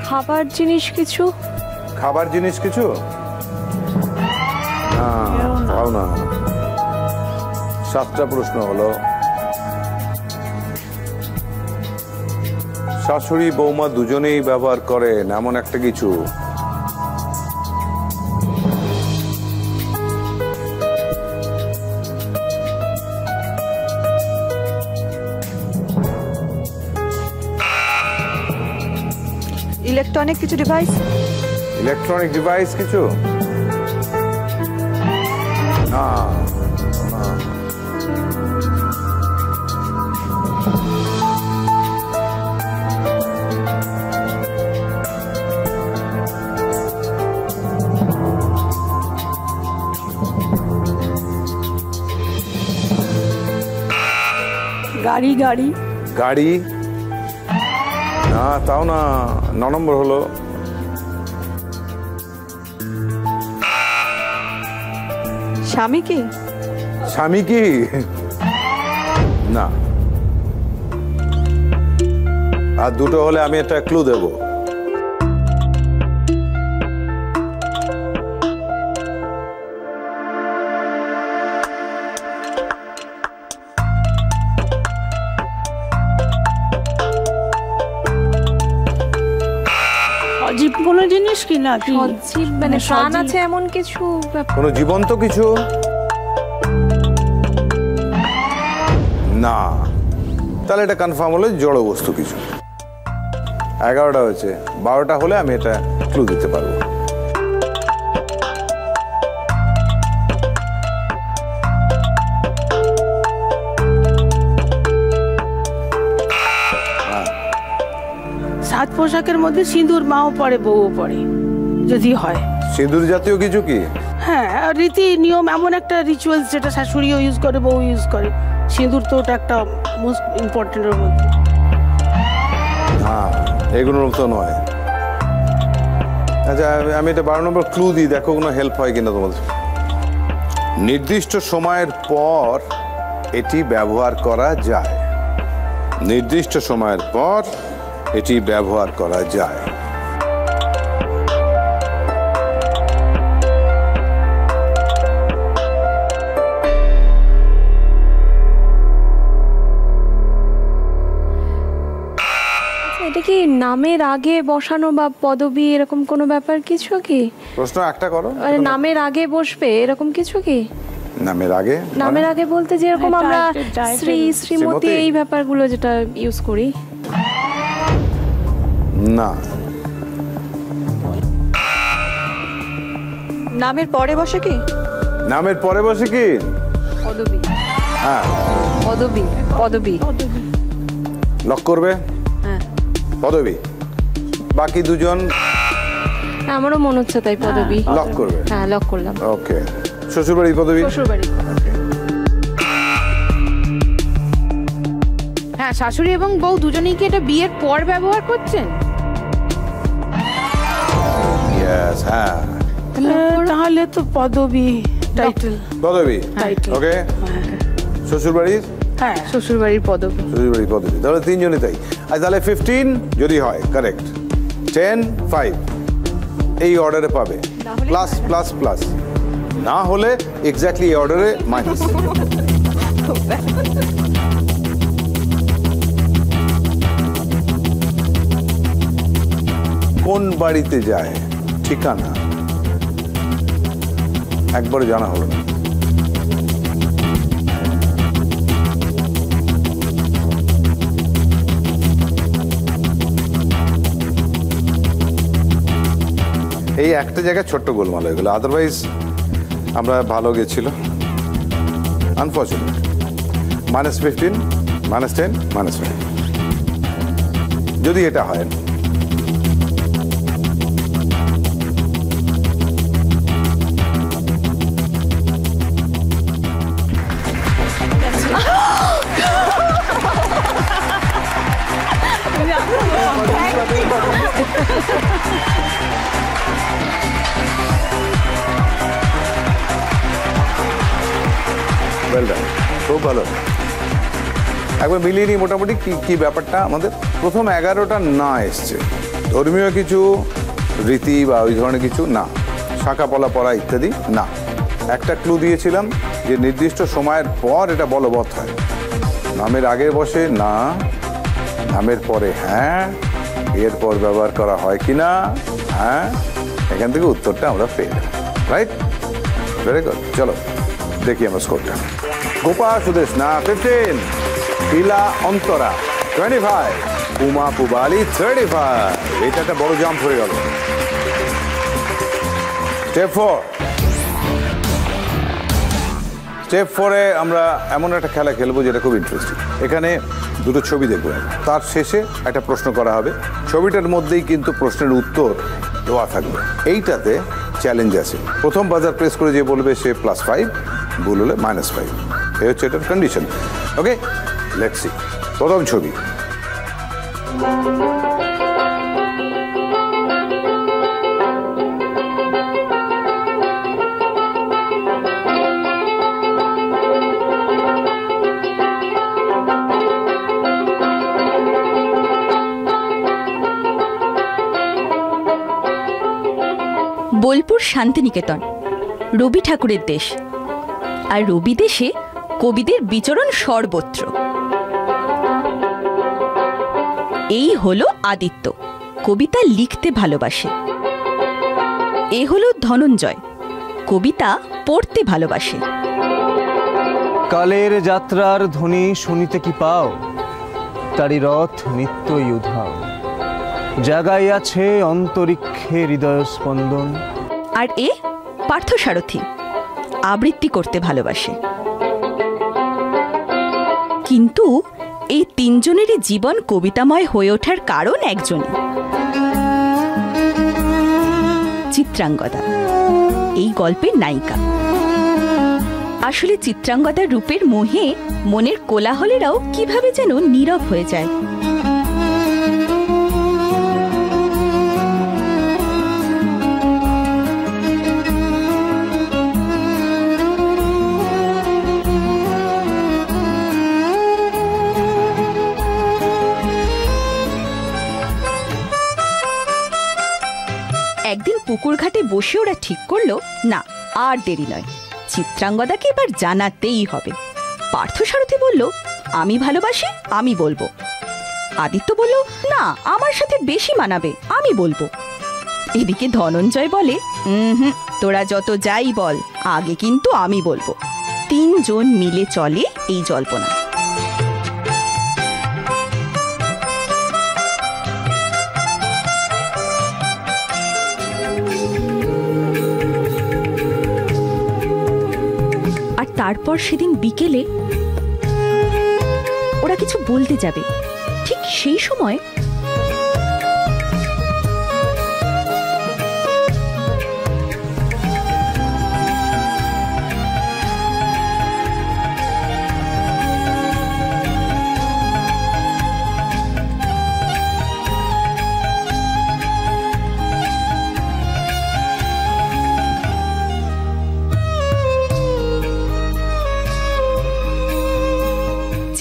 খাবার জিনিস কিছু? খাবার জিনিস কিছু? না, তাও না। 7টা প্রশ্ন হলো। শাশুড়ি বৌমা দুজনেই ব্যবহার করেন এমন একটা কিছু? ইলেকট্রনিক কিছু ডিভাইস? ইলেকট্রনিক ডিভাইস কিছু? না। গাড়ি? গাড়ি? গাড়ি? না, তাও না। 9 নম্বর হলো। স্বামী কি? স্বামী কি? না। আর 2টো হলে আমি একটা ক্লু দেব। অজীব কোনো জিনিস কি? না, সজীব মানে প্রাণ আছে এমন কিছু? কোনো জীবন্ত কিছু? না। তাহলে এটা কনফার্ম হলো জড় বস্তু কিছু। 11টা হয়েছে। 12টা হলে আমি এটা ক্লু দিতে পারবো। সাজ পোশাকের মধ্যে সিঁদুর মাও পরে, বউও পরে, যদি হয়। সিঁদুর জাতীয় কিছু কি? হ্যাঁ, রীতি নিয়ম, এমন একটা রিচুয়ালস যেটা শাশুড়িও ইউজ করে, বউ ইউজ করে। সিঁদুর তো ওটা একটা মোস্ট ইম্পর্টেন্টের মধ্যে। হ্যাঁ, এগুলোর তো নয়। আচ্ছা, আমি এটা 12 নম্বর ক্লু দিই, দেখো কোনো হেল্প হয় কিনা তোমাদের। নির্দিষ্ট সময়ের পর এটি ব্যবহার করা যায়। নির্দিষ্ট সময়ের পর এটি ব্যবহার করা যায়। এটা কি নামের আগে বসানো বা পদবি এরকম কোনো ব্যাপার কিছু কি? প্রশ্ন একটা করো। মানে নামের আগে বসবে এরকম কিছু কি? নামের আগে? নামের আগে বলতে যেরকম আমরা শ্রী, শ্রীমতী এই ব্যাপারগুলো যেটা ইউজ করি। না। নামের পরে বসে কি? নামের পরে বসে কি? পদবি। হ্যাঁ, পদবি। পদবি লক করবে। হ্যাঁ, পদবি। বাকি দুজন আমারও মনে হচ্ছে তাই পদবী। লক করবে? হ্যাঁ লক করলাম। ওকে, শ্বশুরবাড়ির পদবী? শ্বশুরবাড়ি। হ্যাঁ, শাশুড়ি এবং বউ দুজনেই কি এটা বিয়ের পর ব্যবহার করছেন? ইয়েস, হ্যাঁ। তাহলে তো পদবী, টাইটেল। পদবী, ওকে। শ্বশুরবাড়ির? হ্যাঁ, শ্বশুরবাড়ির পদবী। শ্বশুরবাড়ির পদবী, তাহলে তিনজনই তাই। আর তাহলে 15 যদি হয় কারেক্ট, 10, 5 এই অর্ডারে পাবে, প্লাস প্লাস প্লাস, না হলে এক্স্যাক্টলি এই অর্ডারে মাইনাস। কোন বাড়িতে যায় ঠিকানা একবারে জানা হলো না। এই একটা জায়গায় ছোট্ট গোলমাল হয়ে গেল, আদারওয়াইজ আমরা ভালো গেছিল। আনফর্চুনেট। -15, -10, -5 যদি এটা হয়। খুব ভালো, একবার মিলিয়ে নিই মোটামুটি কি ব্যাপারটা। আমাদের প্রথম 11টা না এসছে, ধর্মীয় কিছু রীতি বা ওই ধরনের কিছু না, শাখা পলা পড়া ইত্যাদি না। একটা ক্লু দিয়েছিলাম যে নির্দিষ্ট সময়ের পর এটা বলবৎ হয়। নামের আগে বসে না, নামের পরে হ্যাঁ, এরপর ব্যবহার করা হয় কিনা হ্যাঁ। এখান থেকে উত্তরটা আমরা পেয়ে গেলাম, রাইট? Very good. চলো দেখি আমরা স্কোরটা। গোপা সুদেশনা 15, পিলা অন্তরা 25, উমা পুবালি 35। এটা একটা বড় জাম্প হয়ে গেল। স্টেপ 4। স্টেপ 4-এ আমরা এমন একটা খেলা খেলবো যেটা খুব ইন্টারেস্টিং। এখানে দুটো ছবি দেখবো, তার শেষে একটা প্রশ্ন করা হবে, ছবিটার মধ্যেই কিন্তু প্রশ্নের উত্তর দেওয়া থাকবে। এইটাতে চ্যালেঞ্জ আছে, প্রথম বাজার প্রেস করে যে বলবে সে +5, ভুল হলে -5। এই হচ্ছে এটার কন্ডিশন। Okay, let's see. প্রথম ছবি। বোলপুর শান্তিনিকেতন রবি ঠাকুরের দেশ, আর রবি দেশে কবিদের বিচরণ সর্বত্র। এই হলো আদিত্য, কবিতা লিখতে ভালোবাসে। এ হলো ধনঞ্জয়, কবিতা পড়তে ভালোবাসে। কালের যাত্রার ধ্বনি শুনিতে কি পাও, তারি রথ নিত্যই উধাও, জাগাই আছে অন্তরিক্ষে হৃদয় স্পন্দন। আর এ পার্থসারথী, আবৃত্তি করতে ভালোবাসে। কিন্তু এই তিনজনেরই জীবন কবিতাময় হয়ে ওঠার কারণ একজনই, চিত্রাঙ্গদা, এই গল্পের নায়িকা। আসলে চিত্রাঙ্গদার রূপের মোহে মনের কোলাহলেরাও কিভাবে যেন নীরব হয়ে যায়। একদিন পুকুর ঘাটে বসে ওরা ঠিক করলো, না আর দেরি নয়, চিত্রাঙ্গদাকে এবার জানাতেই হবে। পার্থসারথী বলল, আমি ভালোবাসি, আমি বলবো। আদিত্য বলল, না আমার সাথে বেশি মানাবে, আমি বলবো। এদিকে ধনঞ্জয় বলে, তোরা যত যাই বল, আগে কিন্তু আমি বলবো। তিনজন মিলে চলে এই জল্পনা। আর তারপর সেদিন বিকেলে ওরা কিছু বলতে যাবে, ঠিক সেই সময়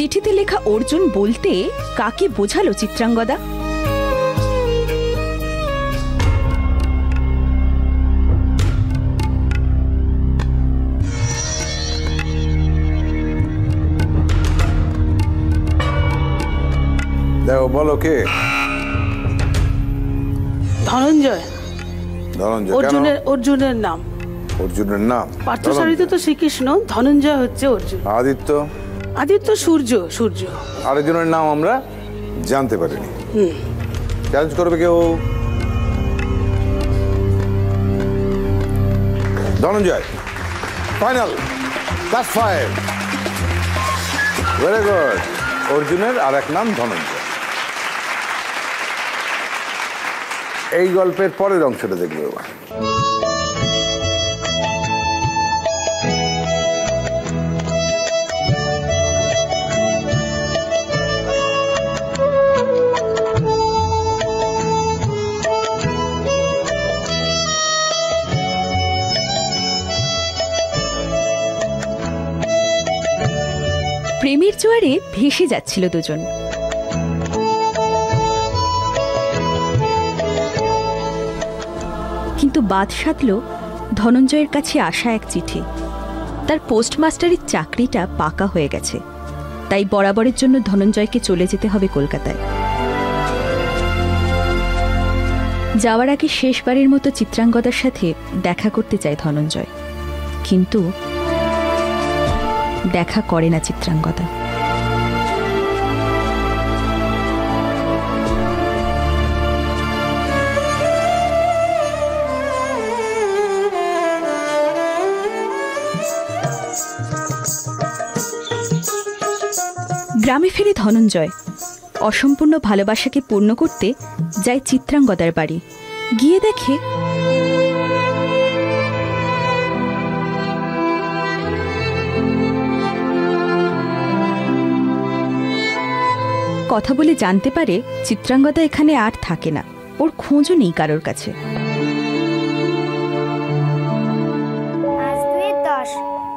চিঠিতে লেখা অর্জুন বলতে কাকে বোঝালো চিত্রাঙ্গদা? দেখো বলো কে? ধনঞ্জয়। ধনঞ্জয় অর্জুনের নাম। অর্জুনের নাম? পার্থসারথী তো শ্রীকৃষ্ণ, ধনঞ্জয় হচ্ছে অর্জুন। আদিত্য? আদিত্য সূর্য। সূর্য আরেকজনের নাম আমরা জানতে পারিনি। চ্যালেঞ্জ করবে কেউ? ধনঞ্জয় ফাইনাল +5। Very good. অর্জুনের আর এক নাম ধনঞ্জয়। এই গল্পের পরের অংশটা দেখবো এবার। প্রেমের জোয়ারে ভেসে যাচ্ছিল দুজন। কিন্তু বাদ সাধল ধনঞ্জয়ের কাছে আসা এক চিঠি। তার পোস্টমাস্টারের চাকরিটা পাকা হয়ে গেছে, তাই বরাবরের জন্য ধনঞ্জয়কে চলে যেতে হবে কলকাতায়। যাওয়ার আগে শেষবারের মতো চিত্রাঙ্গদার সাথে দেখা করতে চায় ধনঞ্জয়, কিন্তু দেখা করে না চিত্রাঙ্গদা। গ্রামে ফিরে ধনঞ্জয় অসম্পূর্ণ ভালোবাসাকে পূর্ণ করতে যায় চিত্রাঙ্গদার বাড়ি। গিয়ে দেখে কথা বলে জানতে পারে চিত্রাঙ্গদা এখানে আর থাকে না, ওর খোঁজও নেই কারোর কাছে।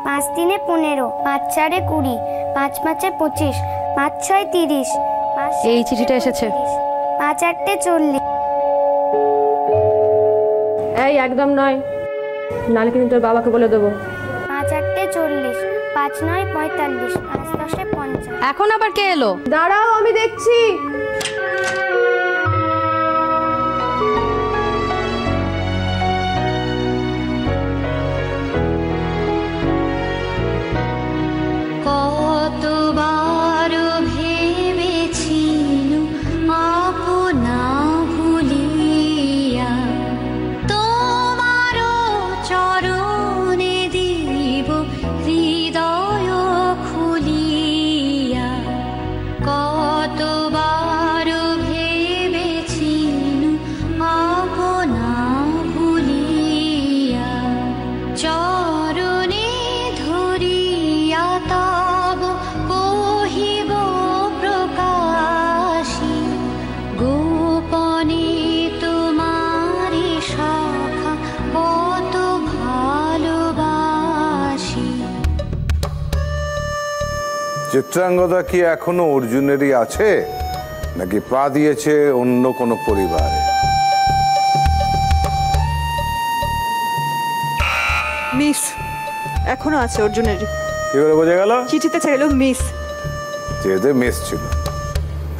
5 3 15, 5 4 20, 5 5 25, 5 6 30। এই চিঠিটা এসেছে। 5 8 40। এই একদম নয়, নালে কিন্তু তোর বাবাকে বলে দেবো। 5 8 40, 5 9 45, 5 10 50। এখন আবার কে এলো? দাঁড়াও, আমি দেখছি। কতবার ভেবেছিল আপনা ভুলিয়া তোমার চরণে দিব হৃদয় খুলিয়া। কতবার ভেবেছিল আপনা ভুলিয়া চরণে ধরিয়া তব কহিব প্রকাশী গোপনে তোমারি শাখা কত ভালোবাসি। চিত্রাঙ্গদা কি এখনো অর্জুনেরই আছে, নাকি পা দিয়েছে অন্য কোনো পরিবারে? মিস এখনো আছে অর্জুনের। কি করে বোঝা গেল? চিঠিতে চাইলো মিস। চিঠিতে মিস ছিল।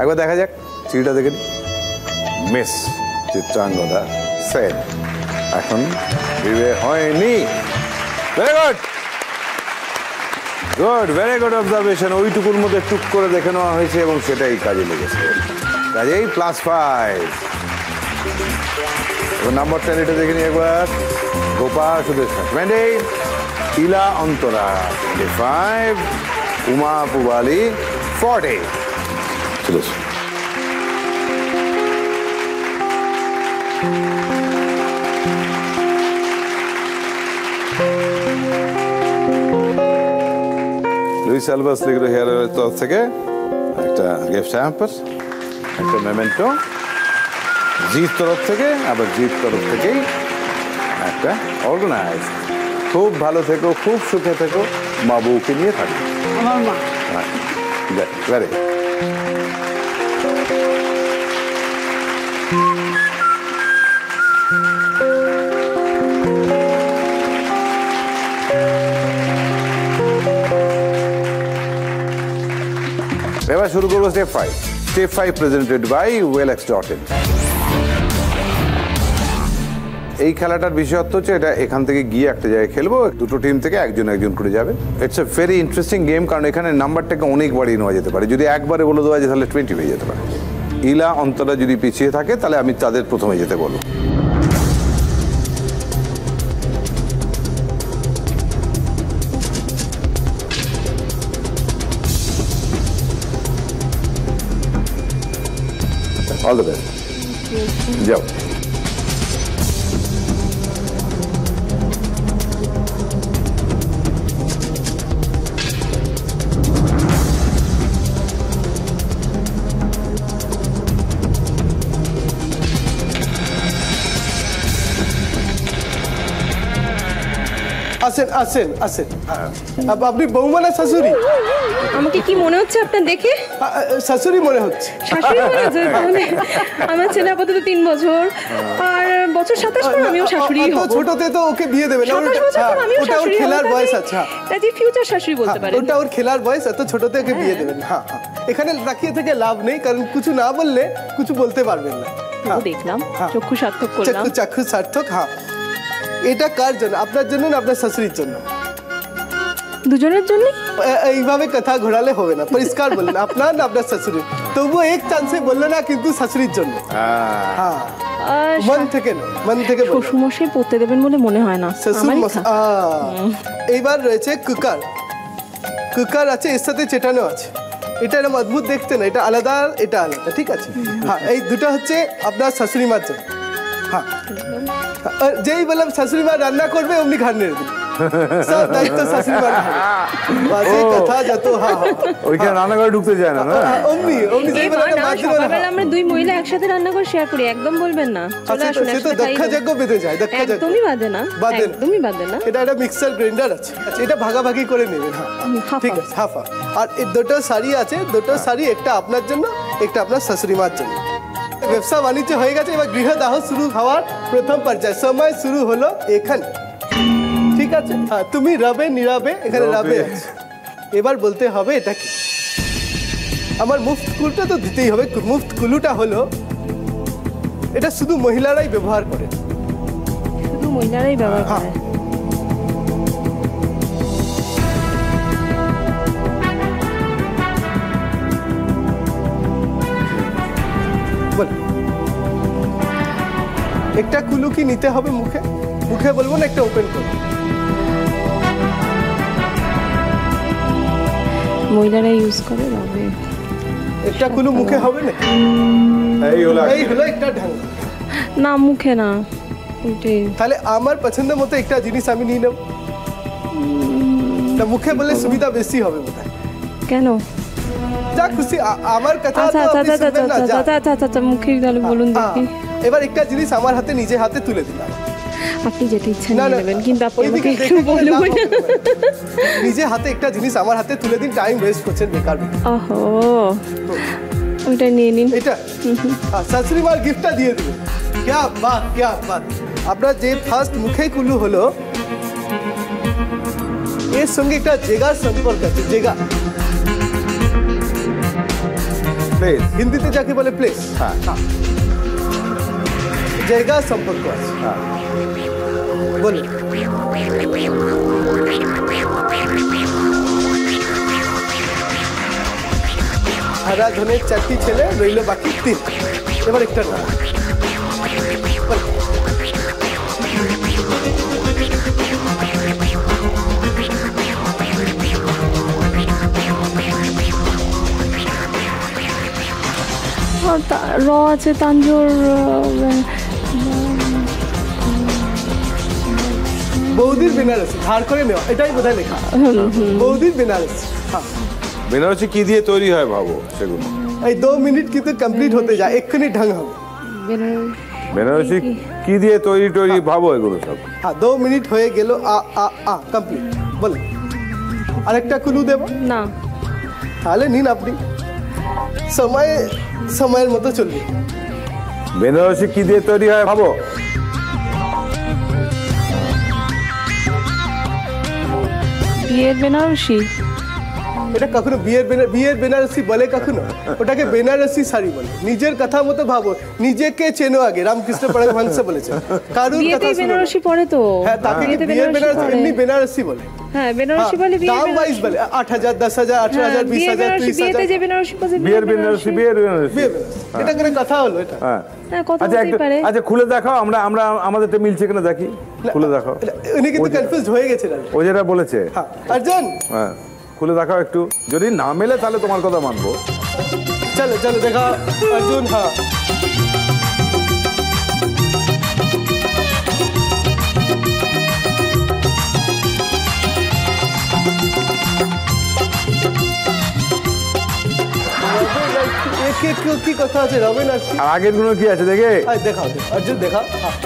একবার দেখা যাক চিঠিটা দেখে নি। মিস চিত্রাঙ্গদা সেন এখন বিয়ে হয়নি। Very good, good, very good observation. ওইটুকুর মধ্যে টুক করে দেখে নেওয়া হয়েছে এবং সেটাই কাজে লেগেছে। কাজেই +5। এবার নাম্বার 10 এটা দেখে নি একবার। গোপা সুদেশা 20, ইলা অন্তরা 25, উমা পুবালি 40। চলো লুইস অ্যালবাস লিগ্রো হেয়ার অয়েলের তরফ থেকে একটা গিফট হ্যাম্পার, একটা মেমেন্টো। জির তরফ থেকে, আবার জির তরফ থেকেই একটা অর্গানাইজ। খুব ভালো থেকো, খুব সুখে থেকো, মা বউকে নিয়ে থাকো। আমার মা। Very good. এবার শুরু করবো স্টেপ 5. স্টেপ 5 প্রেজেন্টেড বাই ওয়েলএক্স.in. এই খেলাটার বিশেষত্ব হচ্ছে এটা এখান থেকে গিয়ে একটা জায়গায় খেলবো, দুটো টিম থেকে একজন করে যাবে। It's a very interesting game, কারণ এখানে নাম্বারটাকে অনেক বাড়িয়ে নেওয়া যেতে পারে। যদি একবারে বলে দেওয়া যায় তাহলে 20 হয়ে যেতে পারে। ইলা অন্তরা যদি পিছিয়ে থাকে তাহলে আমি তাদের প্রথমে যেতে বলবো। All the best. যাও। আসেন আসেন আসেন। আপনি বৌমা না শাশুড়ি? আমাকে কি মনে হচ্ছে আপনার দেখে? শাশুড়ি মনে হচ্ছে। শাশুড়ি মনে হচ্ছে? আমার ছেলে আপাতত 3 বছর, আর বছর 27 পর আমিও শাশুড়ি হব। ছোটতে তো ওকে বিয়ে দেবেন না, ওটা ওর খেলার বয়স আছে। তাই ফিউচার শাশুড়ি বলতে পারেন। ওটা ওর খেলার বয়স, এত ছোটতে ওকে বিয়ে দেবেন। হ্যাঁ হ্যাঁ, এখানে তাকিয়ে থেকে লাভ নেই, কারণ কিছু না বললে কিছু বলতে পারবেন না। দেখলাম চক্ষু সার্থক করলাম। চক্ষু সার্থক। হ্যাঁ, এটা কার জন্য? আপনার জন্য না আপনার শাশুড়ির জন্য? দুজনের জন্য। এইভাবে কথা ঘোরালে হবে না, পরিষ্কার বললেন আপনার না আপনার শাশুড়ি। তবুও এক চান্সে বললো না, কিন্তু শাশুড়ির জন্য। হ্যাঁ, মন থেকে না, মন থেকে। শ্বশুরমশাই পড়তে দেবেন বলে মনে হয় না। এইবার রয়েছে কুকার। কুকার আছে, এর সাথে চেটানো আছে। এটা এরকম অদ্ভুত দেখতে না, এটা আলাদা, এটা আলাদা, ঠিক আছে? হ্যাঁ, এই দুটো হচ্ছে আপনার শাশুড়ি মার জন্য। হ্যাঁ, যেই বললাম শাশুড়ি মা রান্না করবে অমনি ঘাড় নেড়ে দিন, সব দায়িত্ব শাশুড়ি মার। কথা যত ওইখানে রান্নাঘরে ঢুকতে যায় না, অমনি অমনি যেই বললাম। আমরা দুই মহিলা একসাথে রান্না করে শেয়ার করি, একদম বলবেন না। সে তো দক্ষ যজ্ঞ বেঁধে যায়, দক্ষ যজ্ঞ। একদমই বাদে না, একদমই বাদে না। এটা একটা মিক্সার গ্রাইন্ডার আছে। আচ্ছা, এটা ভাগাভাগি করে নেবেন। হ্যাঁ, ঠিক আছে, হাফ হাফ। আর এই দুটো শাড়ি আছে, দুটো শাড়ি, একটা আপনার জন্য, একটা আপনার শাশুড়ি মার জন্য। ব্যবসা বাণিজ্য হয়ে গেছে, এবার গৃহদাহ শুরু হওয়ার প্রথম পর্যায়ে। সময় শুরু হলো এখানে, ঠিক আছে? হ্যাঁ, তুমি রবে নীরবে, এখানে রবে আছে। এবার বলতে হবে এটা কি। আমার মুফত কুলুটা তো দিতেই হবে। মুফত কুলুটা হলো, এটা শুধু মহিলারাই ব্যবহার করে। শুধু মহিলারাই ব্যবহার করে? একটা কুলু কি নিতে হবে মুখে? মুখে বলবো না, একটা ওপেন করবো? মহিলারা ইউজ করে। একটা কুলু মুখে হবে না? এই হলো একটা ঢং। না, মুখে না। তাহলে আমার পছন্দ মতো একটা জিনিস আমি নিয়ে নেব। মুখে বলে সুবিধা বেশি হবে বোধ হয়। কেন? যা খুশি, আমার কথা। আচ্ছা, মুখে তাহলে বলুন দেখি। এবার একটা জিনিস আমার হাতে, নিজে হাতে তুলে দিলাম। আপনি যেটা ইচ্ছা নেবেন, কিন্তু আপনি আমাকে একটু বলুন। নিজে হাতে একটা জিনিস আমার হাতে তুলে দিন, টাইম ওয়েস্ট করছেন বেকার। ওহো, ওইটা নিয়ে নিন। এটা শাশুড়ি মার গিফটটা দিয়ে দিবেন। क्या बात, क्या बात। আপনার যে ফার্স্ট মুখে কুলু হলো, এর সঙ্গে একটা জেগার সম্পর্ক আছে। জেগা প্লেস, হিন্দিতে যাকে বলে প্লেস। হ্যাঁ, জায়গা সম্পর্ক আছে। হ্যাঁ, বলুন। হারা ধনের 4টি ছেলে, রইল বাকি 3। এবার একটা না, র আছে, তাঞ্জোর। বৌদির বেনারসি ধার করে নেওয়া, এটাই বোধহয় লেখা। বৌদির বেনারসি। বেনারসি কি দিয়ে তৈরি হয় ভাবো সেগুলো? এই 2 মিনিট কিন্তু কমপ্লিট হতে যায়, এক্ষুনি ঢং হবে। বেনারসি কি দিয়ে তৈরি ভাবো এগুলো সব। হ্যাঁ, 2 মিনিট হয়ে গেল। কমপ্লিট। বল, আরেকটা ক্লু দেব? না, তাহলে নিন আপনি, সময়ের মতো চলবে। বেনারসি কি দিয়ে তৈরি হয় ভাবো? বিয়ের বেনারসি। এটা কখনো বিয়ের বেনারসি বলে কখনো? ওটাকে বেনারসি শাড়ি বলে। নিজের কথা মতো ভাবো, নিজেকে চেনো আগে, রামকৃষ্ণ পরমহংস বলেছে। কারুর কথা বেনারসি পরে তো। হ্যাঁ, তাকে বিয়ের বেনারসি এমনি বেনারসি বলে। হ্যাঁ, বেনারসি বলে বিয়ের দাম ওয়াইজ বলে 8,000, 10,000, 18,000, 20,000, 30,000। বিয়েতে যে বেনারসি পরে বিয়ের বেনারসি। এটা করে কথা হলো এটা। হ্যাঁ, কথা বলতে পারে। আচ্ছা খুলে দেখাও, আমরা আমাদের তো মিলছে কিনা দেখি। খুলে দেখাও। উনি কিন্তু কনফিউজড হয়ে গেছেন। ও যেটা বলেছে। হ্যাঁ, অর্জুন। হ্যাঁ, খুলে দেখাও একটু, যদি না মেলে তাহলে তোমার কথা মানবো। চলো চলো দেখা অর্জুন। হ্যাঁ, কি কথা আছে রবিন? আর আগের গুলো কি আছে দেখে দেখাও, অর্জুন দেখাও।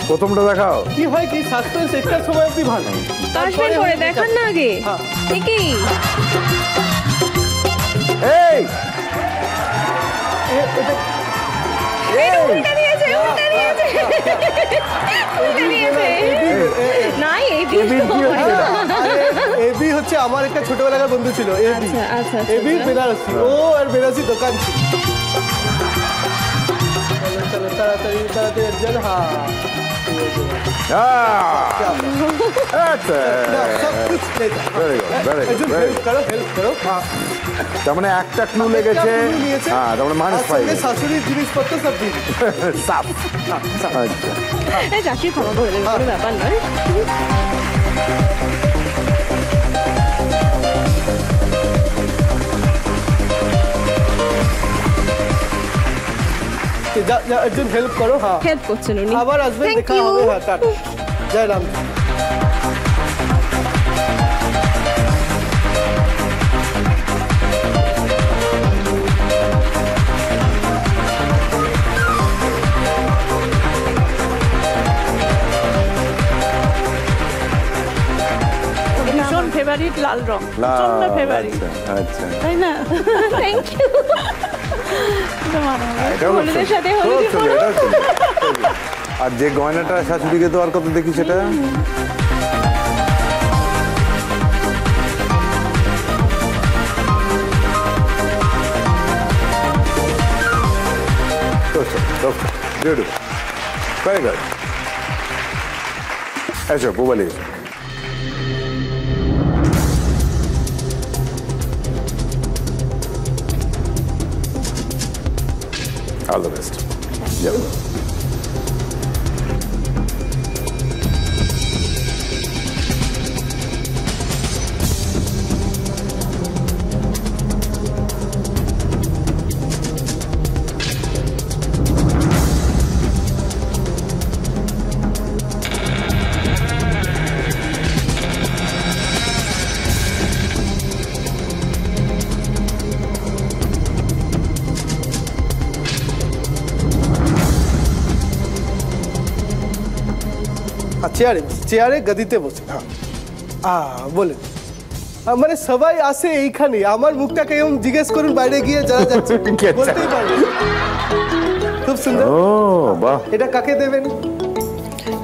প্রথমটা দেখাও। কি হয় কি সাসপেন্স একটা সময় অবধি ভালো, তারপরে পরে দেখান না আগে। ঠিকই। এই এবি হচ্ছে আমার একটা ছোটবেলাকার বন্ধু ছিল। এবি বেনারসি, ও আর বেনারসি দোকান ছিল। চলো তাড়াতাড়ি তাড়াতাড়ি অর্জুন। তার মানে একটা ক্লু লেগেছে। হ্যাঁ, তার মানে মানুষ পাই শাশুড়ির জিনিসপত্র সব দিয়ে সাপ। চাষি ক্ষমা করে দেবে, কোনো ব্যাপার নয়। অর্জুন হেল্প করো। হ্যাঁ, হেল্প করছেন উনি। আবার আসবেন, দেখা হবে। হ্যাঁ, টাটা, জয় রাম। ভীষণ ফেভারিট লাল রং, প্রচন্ড ফেভারিট। আচ্ছা, তাই না? Thank you. হলুদের সাথে হলুদ পরো। আর যে গয়নাটা শাশুড়িকে দেওয়ার কথা দেখি সেটা very good. এসো পুবালি, all the best. Yep. চেয়ারে গদিতে বসে। বলেন, মানে সবাই আসে এইখানে, আমার মুখটাকে এরকম জিজ্ঞেস করুন বাইরে গিয়ে যারা যাচ্ছে, বলতেই পারবে। খুব সুন্দর। এটা কাকে দেবেন?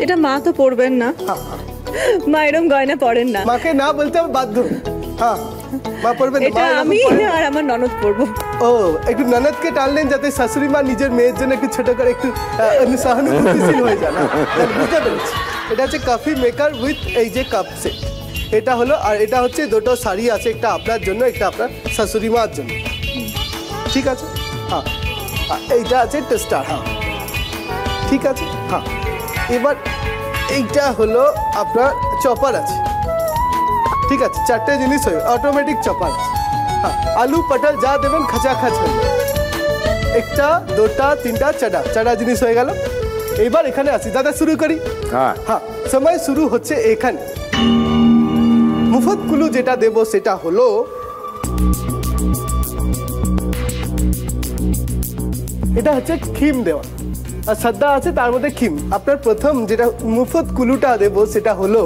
এটা মা তো পড়বেন না, মা এরকম গয়না পড়েন না। মাকে না বলতে আমি বাধ্য। হ্যাঁ, মা পড়বেন। এটা আমি আর আমার ননদ পড়বো। ও, একটু ননদকে টানলেন যাতে শাশুড়ি মা নিজের মেয়ের জন্য একটু ছোট করে একটু সহানুভূতিশীল হয়ে যান। বুঝতে পেরেছি। এটা হচ্ছে কফি মেকার উইথ এই যে কাপ সেট, এটা হলো। আর এটা হচ্ছে দুটো শাড়ি আছে, একটা আপনার জন্য, একটা আপনার শাশুড়ি মার জন্য। ঠিক আছে? হ্যাঁ, এইটা আছে টেস্টার। হ্যাঁ, ঠিক আছে। হ্যাঁ, এবার এইটা হলো আপনার চপার আছে। ঠিক আছে, চারটে জিনিস হয়ে অটোমেটিক চপার আছে। হ্যাঁ, আলু পটল যা দেবেন খাচাখাচ হয়ে যাবে। একটা, দুটা, তিনটা, চারটা জিনিস হয়ে গেল। এইবার এখানে আসি দাদা, শুরু করি। হ্যাঁ, সময় শুরু হচ্ছে এখানে। মুফত কুলু যেটা দেব সেটা হলো এটা হচ্ছে খিম দেওয়া, আর শ্রদ্ধা আছে তার মধ্যে খিম। আপনার প্রথম যেটা মুফত কুলুটা দেব সেটা হলো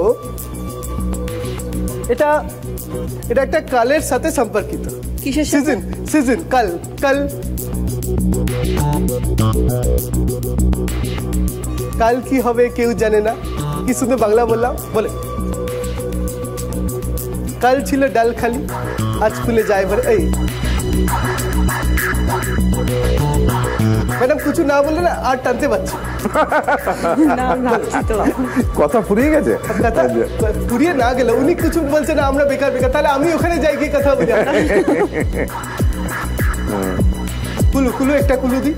এটা এটা একটা কালের সাথে সম্পর্কিত। কিসের সাথে? সিজন, সিজন, কাল, কাল। কাল কি হবে কেউ জানে না, কি শুধু বাংলা বললাম, বলে কাল ছিল ডাল খালি, আজ খুলে যায় ভরে। এই ম্যাডাম কিছু না বললে না আর টানতে পারছি কথা ফুরিয়ে গেছে। কথা ফুরিয়ে না গেলে উনি কিছু বলছে না, আমরা বেকার বেকার, তাহলে আমি ওখানে যাই গিয়ে কথা বলি। কুলু, কুলু একটা কুলু দি,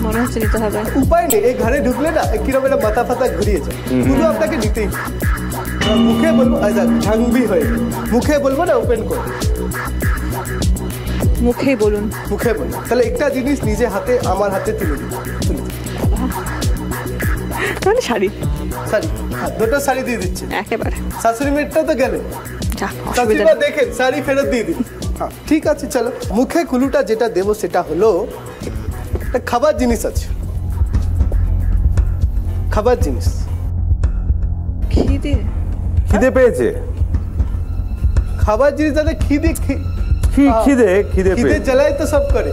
মনে হচ্ছে নিতে হবে। উপায় নেই, এই ঘরে ঢুকলে না কিরকম একটা মাথা ফাতা ঘুরিয়ে যায়। কুলু আপনাকে নিতেই, মুখে বলবো ঝাংবি হয়ে, মুখে বলবো না ওপেন করে, মুখে বলুন, মুখে বলুন। তাহলে একটা জিনিস নিজে হাতে আমার হাতে তুলে দিন, তাহলে শাড়ি, শাড়ি, দুটো শাড়ি দিয়ে দিচ্ছে একেবারে। শাশুড়ি মেয়েটা তো গেলে, শাশুড়িমা দেখেন শাড়ি ফেরত দিয়ে দিন। হ্যাঁ ঠিক আছে, চলো। মুখে কুলুটা যেটা দেবো সেটা হলো একটা খাবার জিনিস আছে, খাবার জিনিস। খিদে, খিদে পেয়েছে, খাবার জিনিস দাদা, খিদে, খিদে, খিদে খিদে জ্বালাই তো সব করে।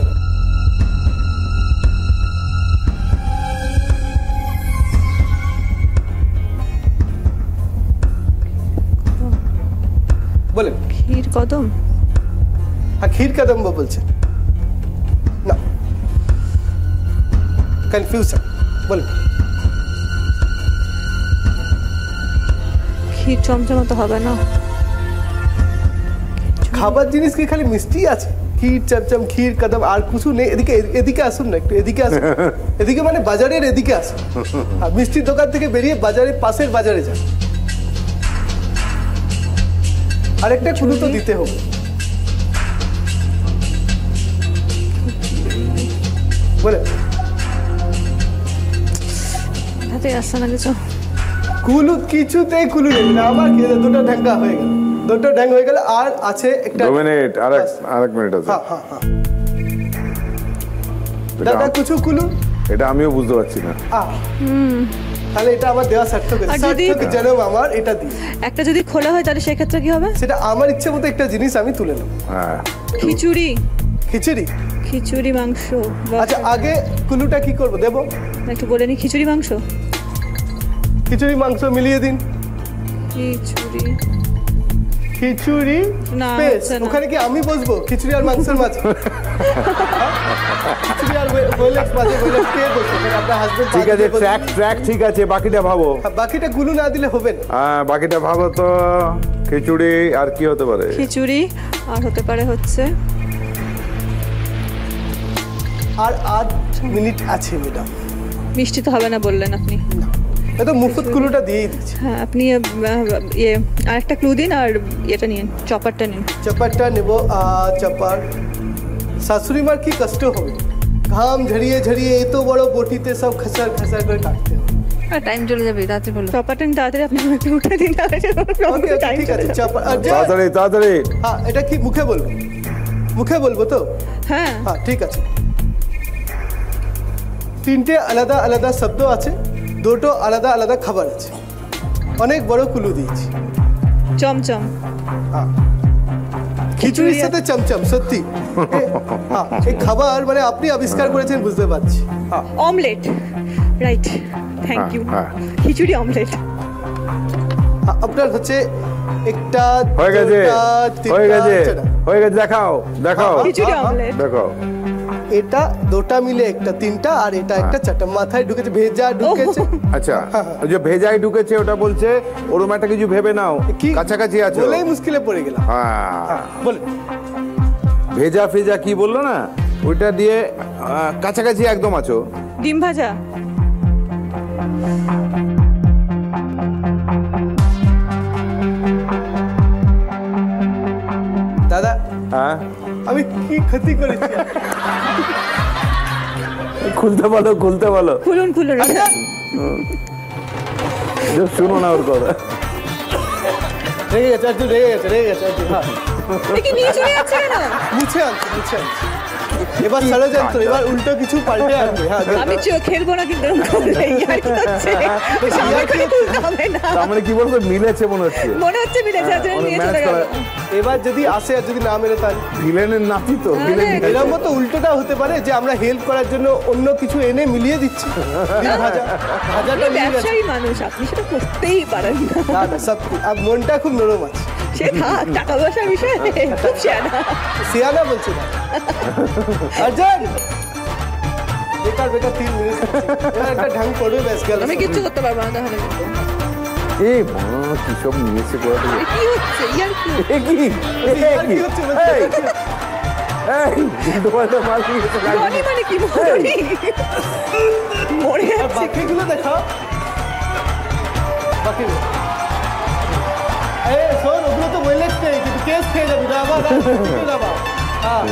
বলেন। ক্ষীর কদম। হ্যাঁ ক্ষীর কদম বলছেন না, কনফিউশন। বলেন। ক্ষীর চমচমা তো হবে না। খাবার জিনিস কি খালি মিষ্টি আছে? ক্ষীর, চমচম, ক্ষীর কদম, আর কিছু নেই? এদিকে, এদিকে আসুন না একটু, এদিকে আসুন। এদিকে মানে বাজারের এদিকে আসুন। আর মিষ্টির দোকান থেকে বেরিয়ে বাজারের পাশের বাজারে যান। আরেকটা কুলু তো দিতে হবে। বলে হাতে আসছে না কিছু। কুলু কিছুতেই কুলু নেবে না আমার, দুটো ঢাঙ্গা হয়ে গেল, দুটো ঢ্যাং হয়ে গেল। আর আছে একটা মিনিট, আরেক মিনিট আছে। হ্যাঁ হ্যাঁ হ্যাঁ দাদা কিছু কুলু, এটা আমিও বুঝতে পারছি না। তাহলে এটা আমার দেওয়া সার্থক, সার্থক জনম আমার এটা দিয়ে। একটা যদি খোলা হয় তাহলে সেক্ষেত্রে কি হবে? সেটা আমার ইচ্ছে মতো একটা জিনিস আমি তুলে নেব। খিচুড়ি, খিচুড়ি, খিচুড়ি মাংস। আচ্ছা আগে কুলুটা কি করবো দেবো একটু বলে নি। খিচুড়ি মাংস, খিচুড়ি মাংস মিলিয়ে দিন। খিচুড়ি, খিচুড়ি স্পেস, ওখানে কি আমি বসবো খিচুড়ি আর মাংসের মাঝে? খিচুড়ি আর বয়লার মাঝে, বয়লার কে বসবে? আপনার হাজবেন্ড। ঠিক আছে, ট্র্যাক ট্র্যাক ঠিক আছে, বাকিটা ভাবো। বাকিটা গুলো না দিলে হবে না। হ্যাঁ বাকিটা ভাবো তো। খিচুড়ি আর কি হতে পারে? খিচুড়ি আর হতে পারে হচ্ছে, আর 8 মিনিট আছে ম্যাডাম। মিষ্টি তো হবে না বললেন আপনি। এটা মুফত কুলুটা দিয়েই দিচ্ছি। হ্যাঁ আপনি ইয়ে আরেকটা ক্লু দিন, আর এটা নিন, চপারটা নিন। চপারটা নেব। চপার শাশুড়ি মার কি কষ্ট হবে, ঘাম ঝরিয়ে ঝরিয়ে এত বড় বটিতে সব খসার খসার করে কাটতে হবে। টাইম চলে যাবে, রাতে বলো। চপারটা তাড়াতাড়ি আপনি একটু উঠে দিন। ঠিক আছে চপার, তাড়াতাড়ি তাড়াতাড়ি। হ্যাঁ এটা কি মুখে বলবো? মুখে বলবো তো? হ্যাঁ হ্যাঁ ঠিক আছে। 3টে আলাদা আলাদা শব্দ আছে, 2টো আলাদা আলাদা খাবার আছে। অনেক বড় কুলু দিয়েছি। চমচম। হ্যাঁ খিচুড়ির সাথে চমচম, সত্যি। হ্যাঁ এই খাবার মানে আপনি আবিষ্কার করেছেন বুঝতে পারছি। Omelette, right, thank you. Khichdi omelette. আপনার হচ্ছে একটা, হয়ে গেছে, হয়ে গেছে, হয়ে গেছে। দেখাও দেখাও খিচুড়ি অমলেট দেখাও। এটা 2টা মিলে একটা, 3টা, আর এটা একটা 4টা। মাথায় ঢুকেছে, ভেজা ঢুকেছে। আচ্ছা ওই যে ভেজাই ঢুকেছে ওটা বলছে ওরম একটা কিছু ভেবে নাও, কাছাকাছি আছে। বলেই মুশকিলে পড়ে গেলাম। হ্যাঁ বলে ভেজা ফেজা কি বললো না, ওইটা দিয়ে কাছাকাছি একদম আছো। ডিম ভাজা। দাদা হ্যাঁ আমি কি ক্ষতি করেছি? খুলতে বলো, খুলতে বলো। খুলুন খুলুন। শুনো না ওর কথা। রেগে গেছে, একটু রেগে গেছে, রেগে গেছে একটু। হ্যাঁ কি নিচে আছে কেন? নিচে আনছি, নিচে আনছি। এবার ষড়যন্ত্র, এবার উল্টো কিছু পাল্টে আসবে। আমি খেলবো না কিন্তু মানে কি বলতো, মিলেছে মনে হচ্ছে, মিলেছে। এবার যদি আসে আর যদি না মেলে তাহলে ভিলেনের নাতি তো, এরকম তো উল্টোটা হতে পারে যে আমরা হেল্প করার জন্য অন্য কিছু এনে মিলিয়ে দিচ্ছি। ভাজাটা ব্যবসায়ী মানুষ, আপনি সেটা করতেই পারেন না। সব মনটা খুব নরম আছে। সে থাক, টাকা পয়সার বিষয়ে খুব সিয়ানা বলছে না। অর্জুন বেকার 3 মিনিট একটা ঢং পড়বে, ব্যাস গেল। আমি কিচ্ছু করতে পারবো না তাহলে। এই মা কি সব নিয়েছে কোথা থেকে? কি হচ্ছে ইয়ার কি? কি হচ্ছে? এই দোয়াটা মারছি মানে কি মরি? মরে যাচ্ছে। বাকিগুলো দেখাও, বাকি শোন, ওগুলো তো ওয়েলেট নেই, কিন্তু কেস খেয়ে যাবি না আবার। হ্যাঁ,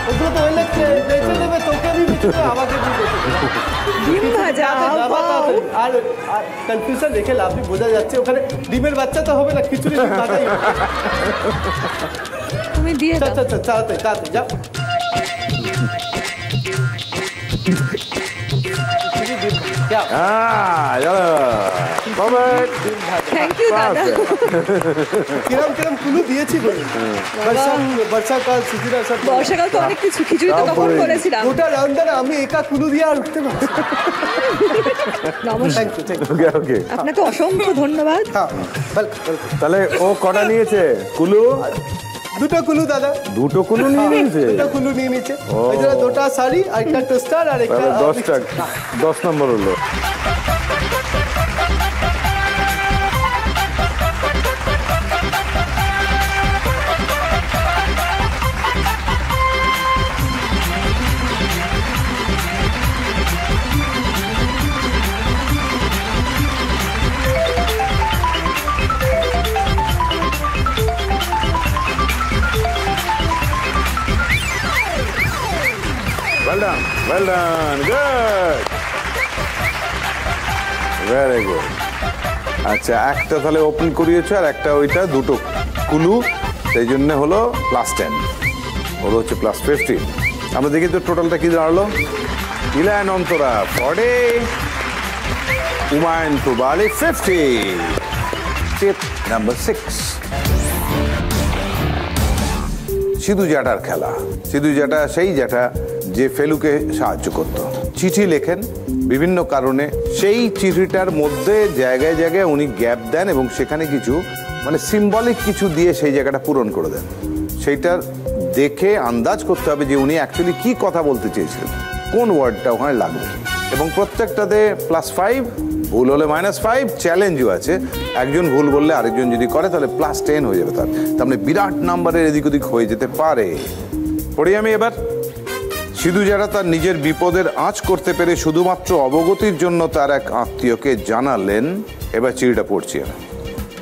ওগুলো তো ওয়েলেট বেঁচে দেবে, তোকে আমি বেঁচে দেবে, আমাকে ডিম ভাজা। আর কনফিউশন রেখে লাভ নেই, বোঝা যাচ্ছে ওখানে ডিমের বাচ্চা তো হবে না, খিচুড়ি ভাজাই। তুমি দিয়ে দাও। তাড়াতাড়ি যাও। থ্যাংক ইউ দাদা। কিরম কুলু দিয়েছি বর্ষাকাল, সিজিরা সব। বর্ষাকাল তো অনেক কিছু, খিচুড়ি তো কখন করেছিলাম। গোটা রাউন্ডারে আমি একা কুলু দিয়ে আর উঠতে পারছি। নমস্কার, আপনাকে অসংখ্য ধন্যবাদ। তাহলে ও কটা নিয়েছে কুলু? 2টো কুলু দাদা। 2টো কুলু নিয়ে নিয়েছে? 2টো কুলু নিয়ে নিয়েছে। ওই জন্য 2টা শাড়ি আর একটা টোস্টার আর একটা 10 নম্বর হলো। Well done, good. Very good. আচ্ছা, একটা তাহলে ওপেন করিয়েছো আর একটা ওইটা 2টো কুলু, সেই জন্য হলো +10, ওর হচ্ছে +15। আমরা দেখি তো টোটালটা কি দাঁড়ালো। ইলান অন্তরা 40, হুমায়ুন পুবালি 50। টিপ নাম্বার 6, সিধু জ্যাঠার খেলা। সিধু জ্যাঠা সেই জ্যাঠা যে ফেলুকে সাহায্য করত। চিঠি লেখেন বিভিন্ন কারণে, সেই চিঠিটার মধ্যে জায়গায় জায়গায় উনি গ্যাপ দেন এবং সেখানে কিছু মানে সিম্বলিক কিছু দিয়ে সেই জায়গাটা পূরণ করে দেন। সেইটা দেখে আন্দাজ করতে হবে যে উনি অ্যাকচুয়ালি কি কথা বলতে চেয়েছিলেন, কোন ওয়ার্ডটা ওখানে লাগবে। এবং প্রত্যেকটাতে +5, ভুল হলে -5, চ্যালেঞ্জও আছে। একজন ভুল বললে আরেকজন যদি করে তাহলে +10 হয়ে যাবে তার মানে বিরাট নাম্বারের এদিক ওদিক হয়ে যেতে পারে। পড়ি আমি এবার। সিধু জ্যাঠা তার নিজের বিপদের আঁচ করতে পেরে শুধুমাত্র অবগতির জন্য তার এক আত্মীয়কে জানালেন। এবার চিঠিটা পড়ছি আমি।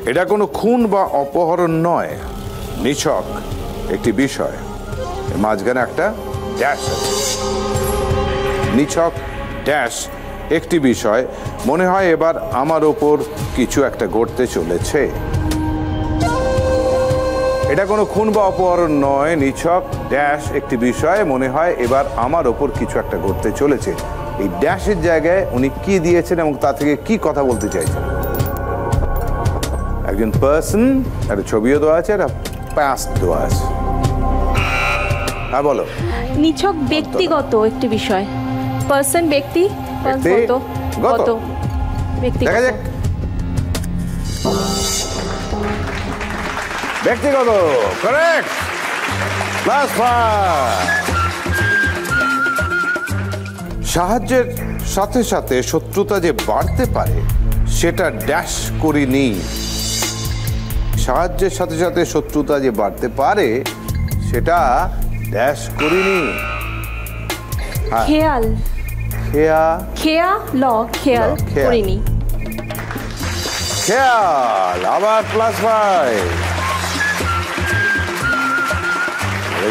এটা কোনো খুন বা অপহরণ নয়, নিছক একটি বিষয়। মাঝখানে একটা ড্যাশ আছে। নিছক ড্যাশ একটি বিষয়, মনে হয় এবার আমার ওপর কিছু একটা ঘটতে চলেছে। এটা কোনো খুন বা অপহরণ নয়, নিছক ড্যাশ একটি বিষয়, মনে হয় এবার আমার ওপর কিছু একটা ঘটতে চলেছে। এই ড্যাশের জায়গায় উনি কি দিয়েছেন এবং তা থেকে কি কথা বলতে চাইছেন। একজন পার্সন, একটা ছবিও দেওয়া আছে, একটা পাস্ট দেওয়া আছে। হ্যাঁ বলো। নিছক ব্যক্তিগত একটি বিষয়। পার্সন ব্যক্তি, গত ব্যক্তিগত। দেখা যাক। ব্যক্তিগত, কারেক্ট, +5। সাহায্যের সাথে সাথে শত্রুতা যে বাড়তে পারে সেটা ড্যাশ করিনি। সাহায্যের সাথে সাথে শত্রুতা যে বাড়তে পারে সেটা ড্যাশ করিনি। খেয়াল, খেয়াল করিনি। খেয়াল, আবার +5।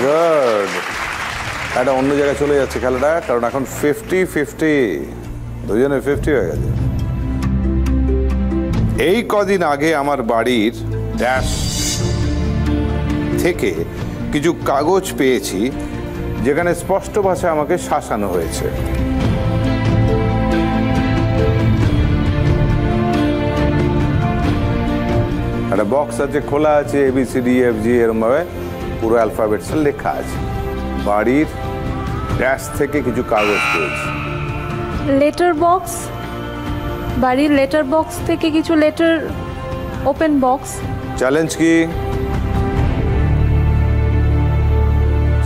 গুড। এটা অন্য জায়গায় চলে যাচ্ছে খেলাটা, কারণ এখন 50-50, দুজনের 50 হয়ে গেছে। এই কদিন আগে আমার বাড়ির ড্যাশ থেকে কিছু কাগজ পেয়েছি যেখানে স্পষ্ট ভাষায় আমাকে শাসানো হয়েছে। একটা বক্স আছে, খোলা আছে, ABCDEFG এরকম ভাবে পুরো অ্যালফাবেটস লেখা আছে। বাড়ির ড্যাশ থেকে কিছু কাগজ পেয়েছি। লেটার বক্স, বাড়ির লেটার বক্স থেকে কিছু লেটার, ওপেন বক্স। চ্যালেঞ্জ কি?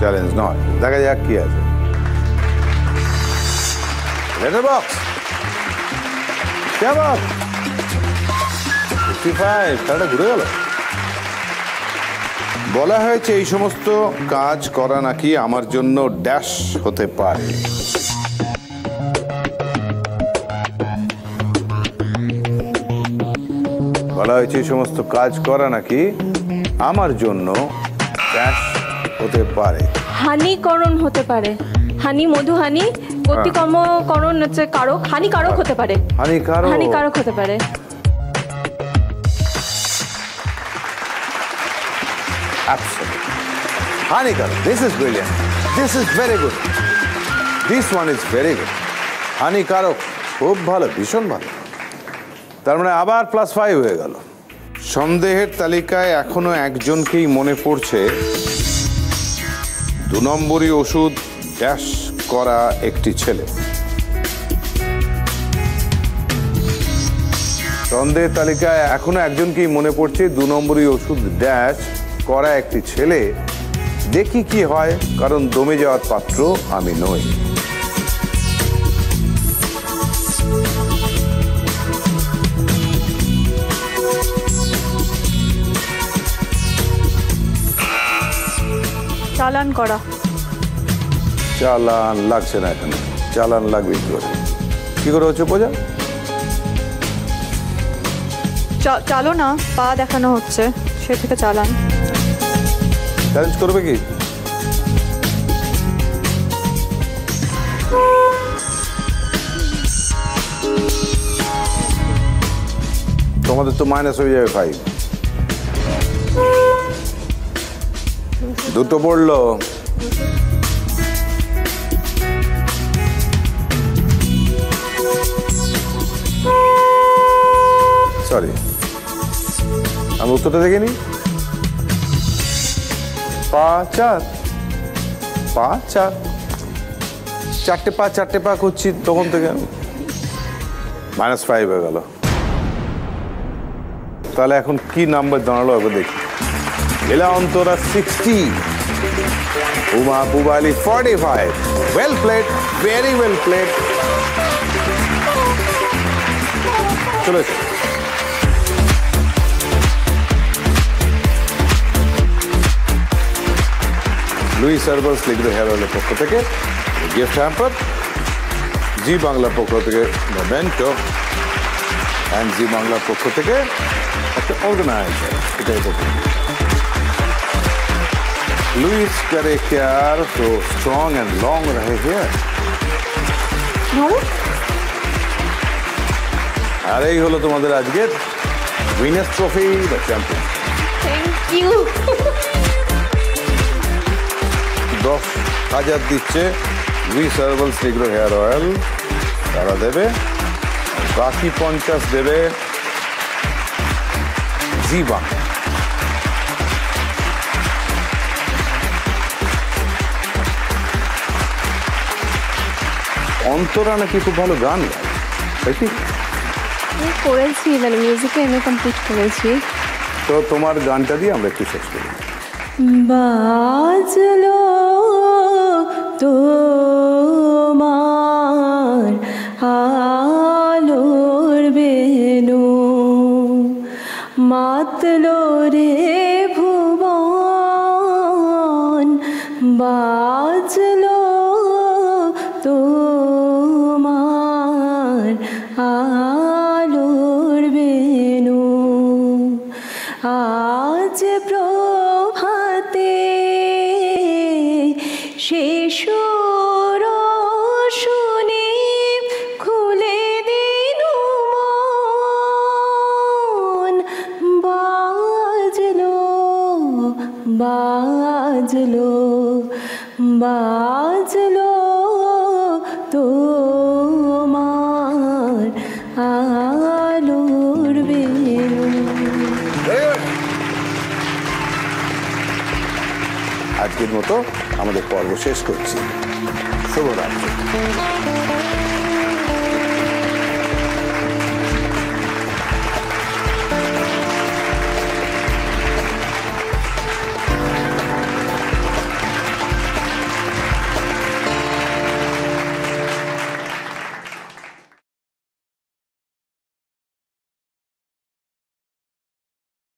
চ্যালেঞ্জ নয়, দেখা যাক কি আছে। লেটার বক্স, কেমন 55, তাহলে ঘুরে গেল। বলা হয়েছে এই সমস্ত কাজ করা নাকি আমার জন্য ড্যাশ হতে পারে। বলা হয়েছে এই সমস্ত কাজ করা নাকি আমার জন্য ড্যাশ হতে পারে। হানিকরণ হতে পারে। হানি, মধুহানি, প্রতিকর্মকরণ হচ্ছে কারক, হানিকারক হতে পারে। হানিকারক হতে পারে। Absolutely. Hanikar, this is brilliant. This is very good. This one is very good. Hanikarok, খুব ভালো, ভীষণ ভালো। তার মানে আবার +5 হয়ে গেল। সন্দেহের তালিকায় এখনো একজনকেই মনে পড়ছে, 2 নম্বরই ওষুধ ড্যাশ করা একটি ছেলে। সন্দেহের তালিকায় এখনো একজনকেই মনে পড়ছে, 2 নম্বরই ওষুধ ড্যাশ করা একটি ছেলে। দেখি কি হয়, কারণ দমে যাওয়ার পাত্র আমি নই। চালান করা। চালান লাগছে না এখানে, চালান লাগবে কি করে হচ্ছে বোঝা? চালো না, পা দেখানো হচ্ছে, সে থেকে চালান। চ্যালেঞ্জ করবে কি? তোমাদের তো মাইনাস হয়ে যাবে 5। দুটো পড়লো। সরি, আমি উত্তরটা দেখিনি। 5 4 5 4 চারটে পা করছি তখন থেকে আমি -5 হয়ে গেল। তাহলে এখন কি নাম্বার দাঁড়ালো একবার দেখি। এলা অন্তরা 60, উমা পুবালি 45। Well played, very well played. চলো লুইস হার্বালস লিগ্রো হেয়ার অয়েলের পক্ষ থেকে গিফট হ্যাম্পার, জি বাংলার পক্ষ থেকে মেমেন্টো, অ্যান্ড জি বাংলার পক্ষ থেকে একটা অর্গানাইজার। এটাই তো लुइस करे प्यार तो स्ट्रॉन्ग एंड लॉन्ग रहे हेयर। আর এই হলো তোমাদের আজকের উইনার্স ট্রফি বা চ্যাম্পিয়ন। Thank you. 10,000 দিচ্ছে লুইস হার্বালস লিগ্রো হেয়ার অয়েল, তারা দেবে। বাকি 50 দেবে জি বাংলা। অন্তরা নাকি খুব ভালো গান গায়, তাই কি? করেছি, মানে মিউজিকে এমএ কমপ্লিট করেছি। তো তোমার গানটা দিয়ে আমরা একটু শেষ করি। বাজলো তোমার আলোর বেনু, মাতলো রে ভুবন, বাজলো তোমার আলোর বেনু। আজ প্রভাতে শিশুর শুনে খুলে দিনু মন, বাজলো বাজলো বাজলো তোমার আলোর বেলুন। আজকের মতো আমাদের পর্ব শেষ করছি। শুভরাত্রি।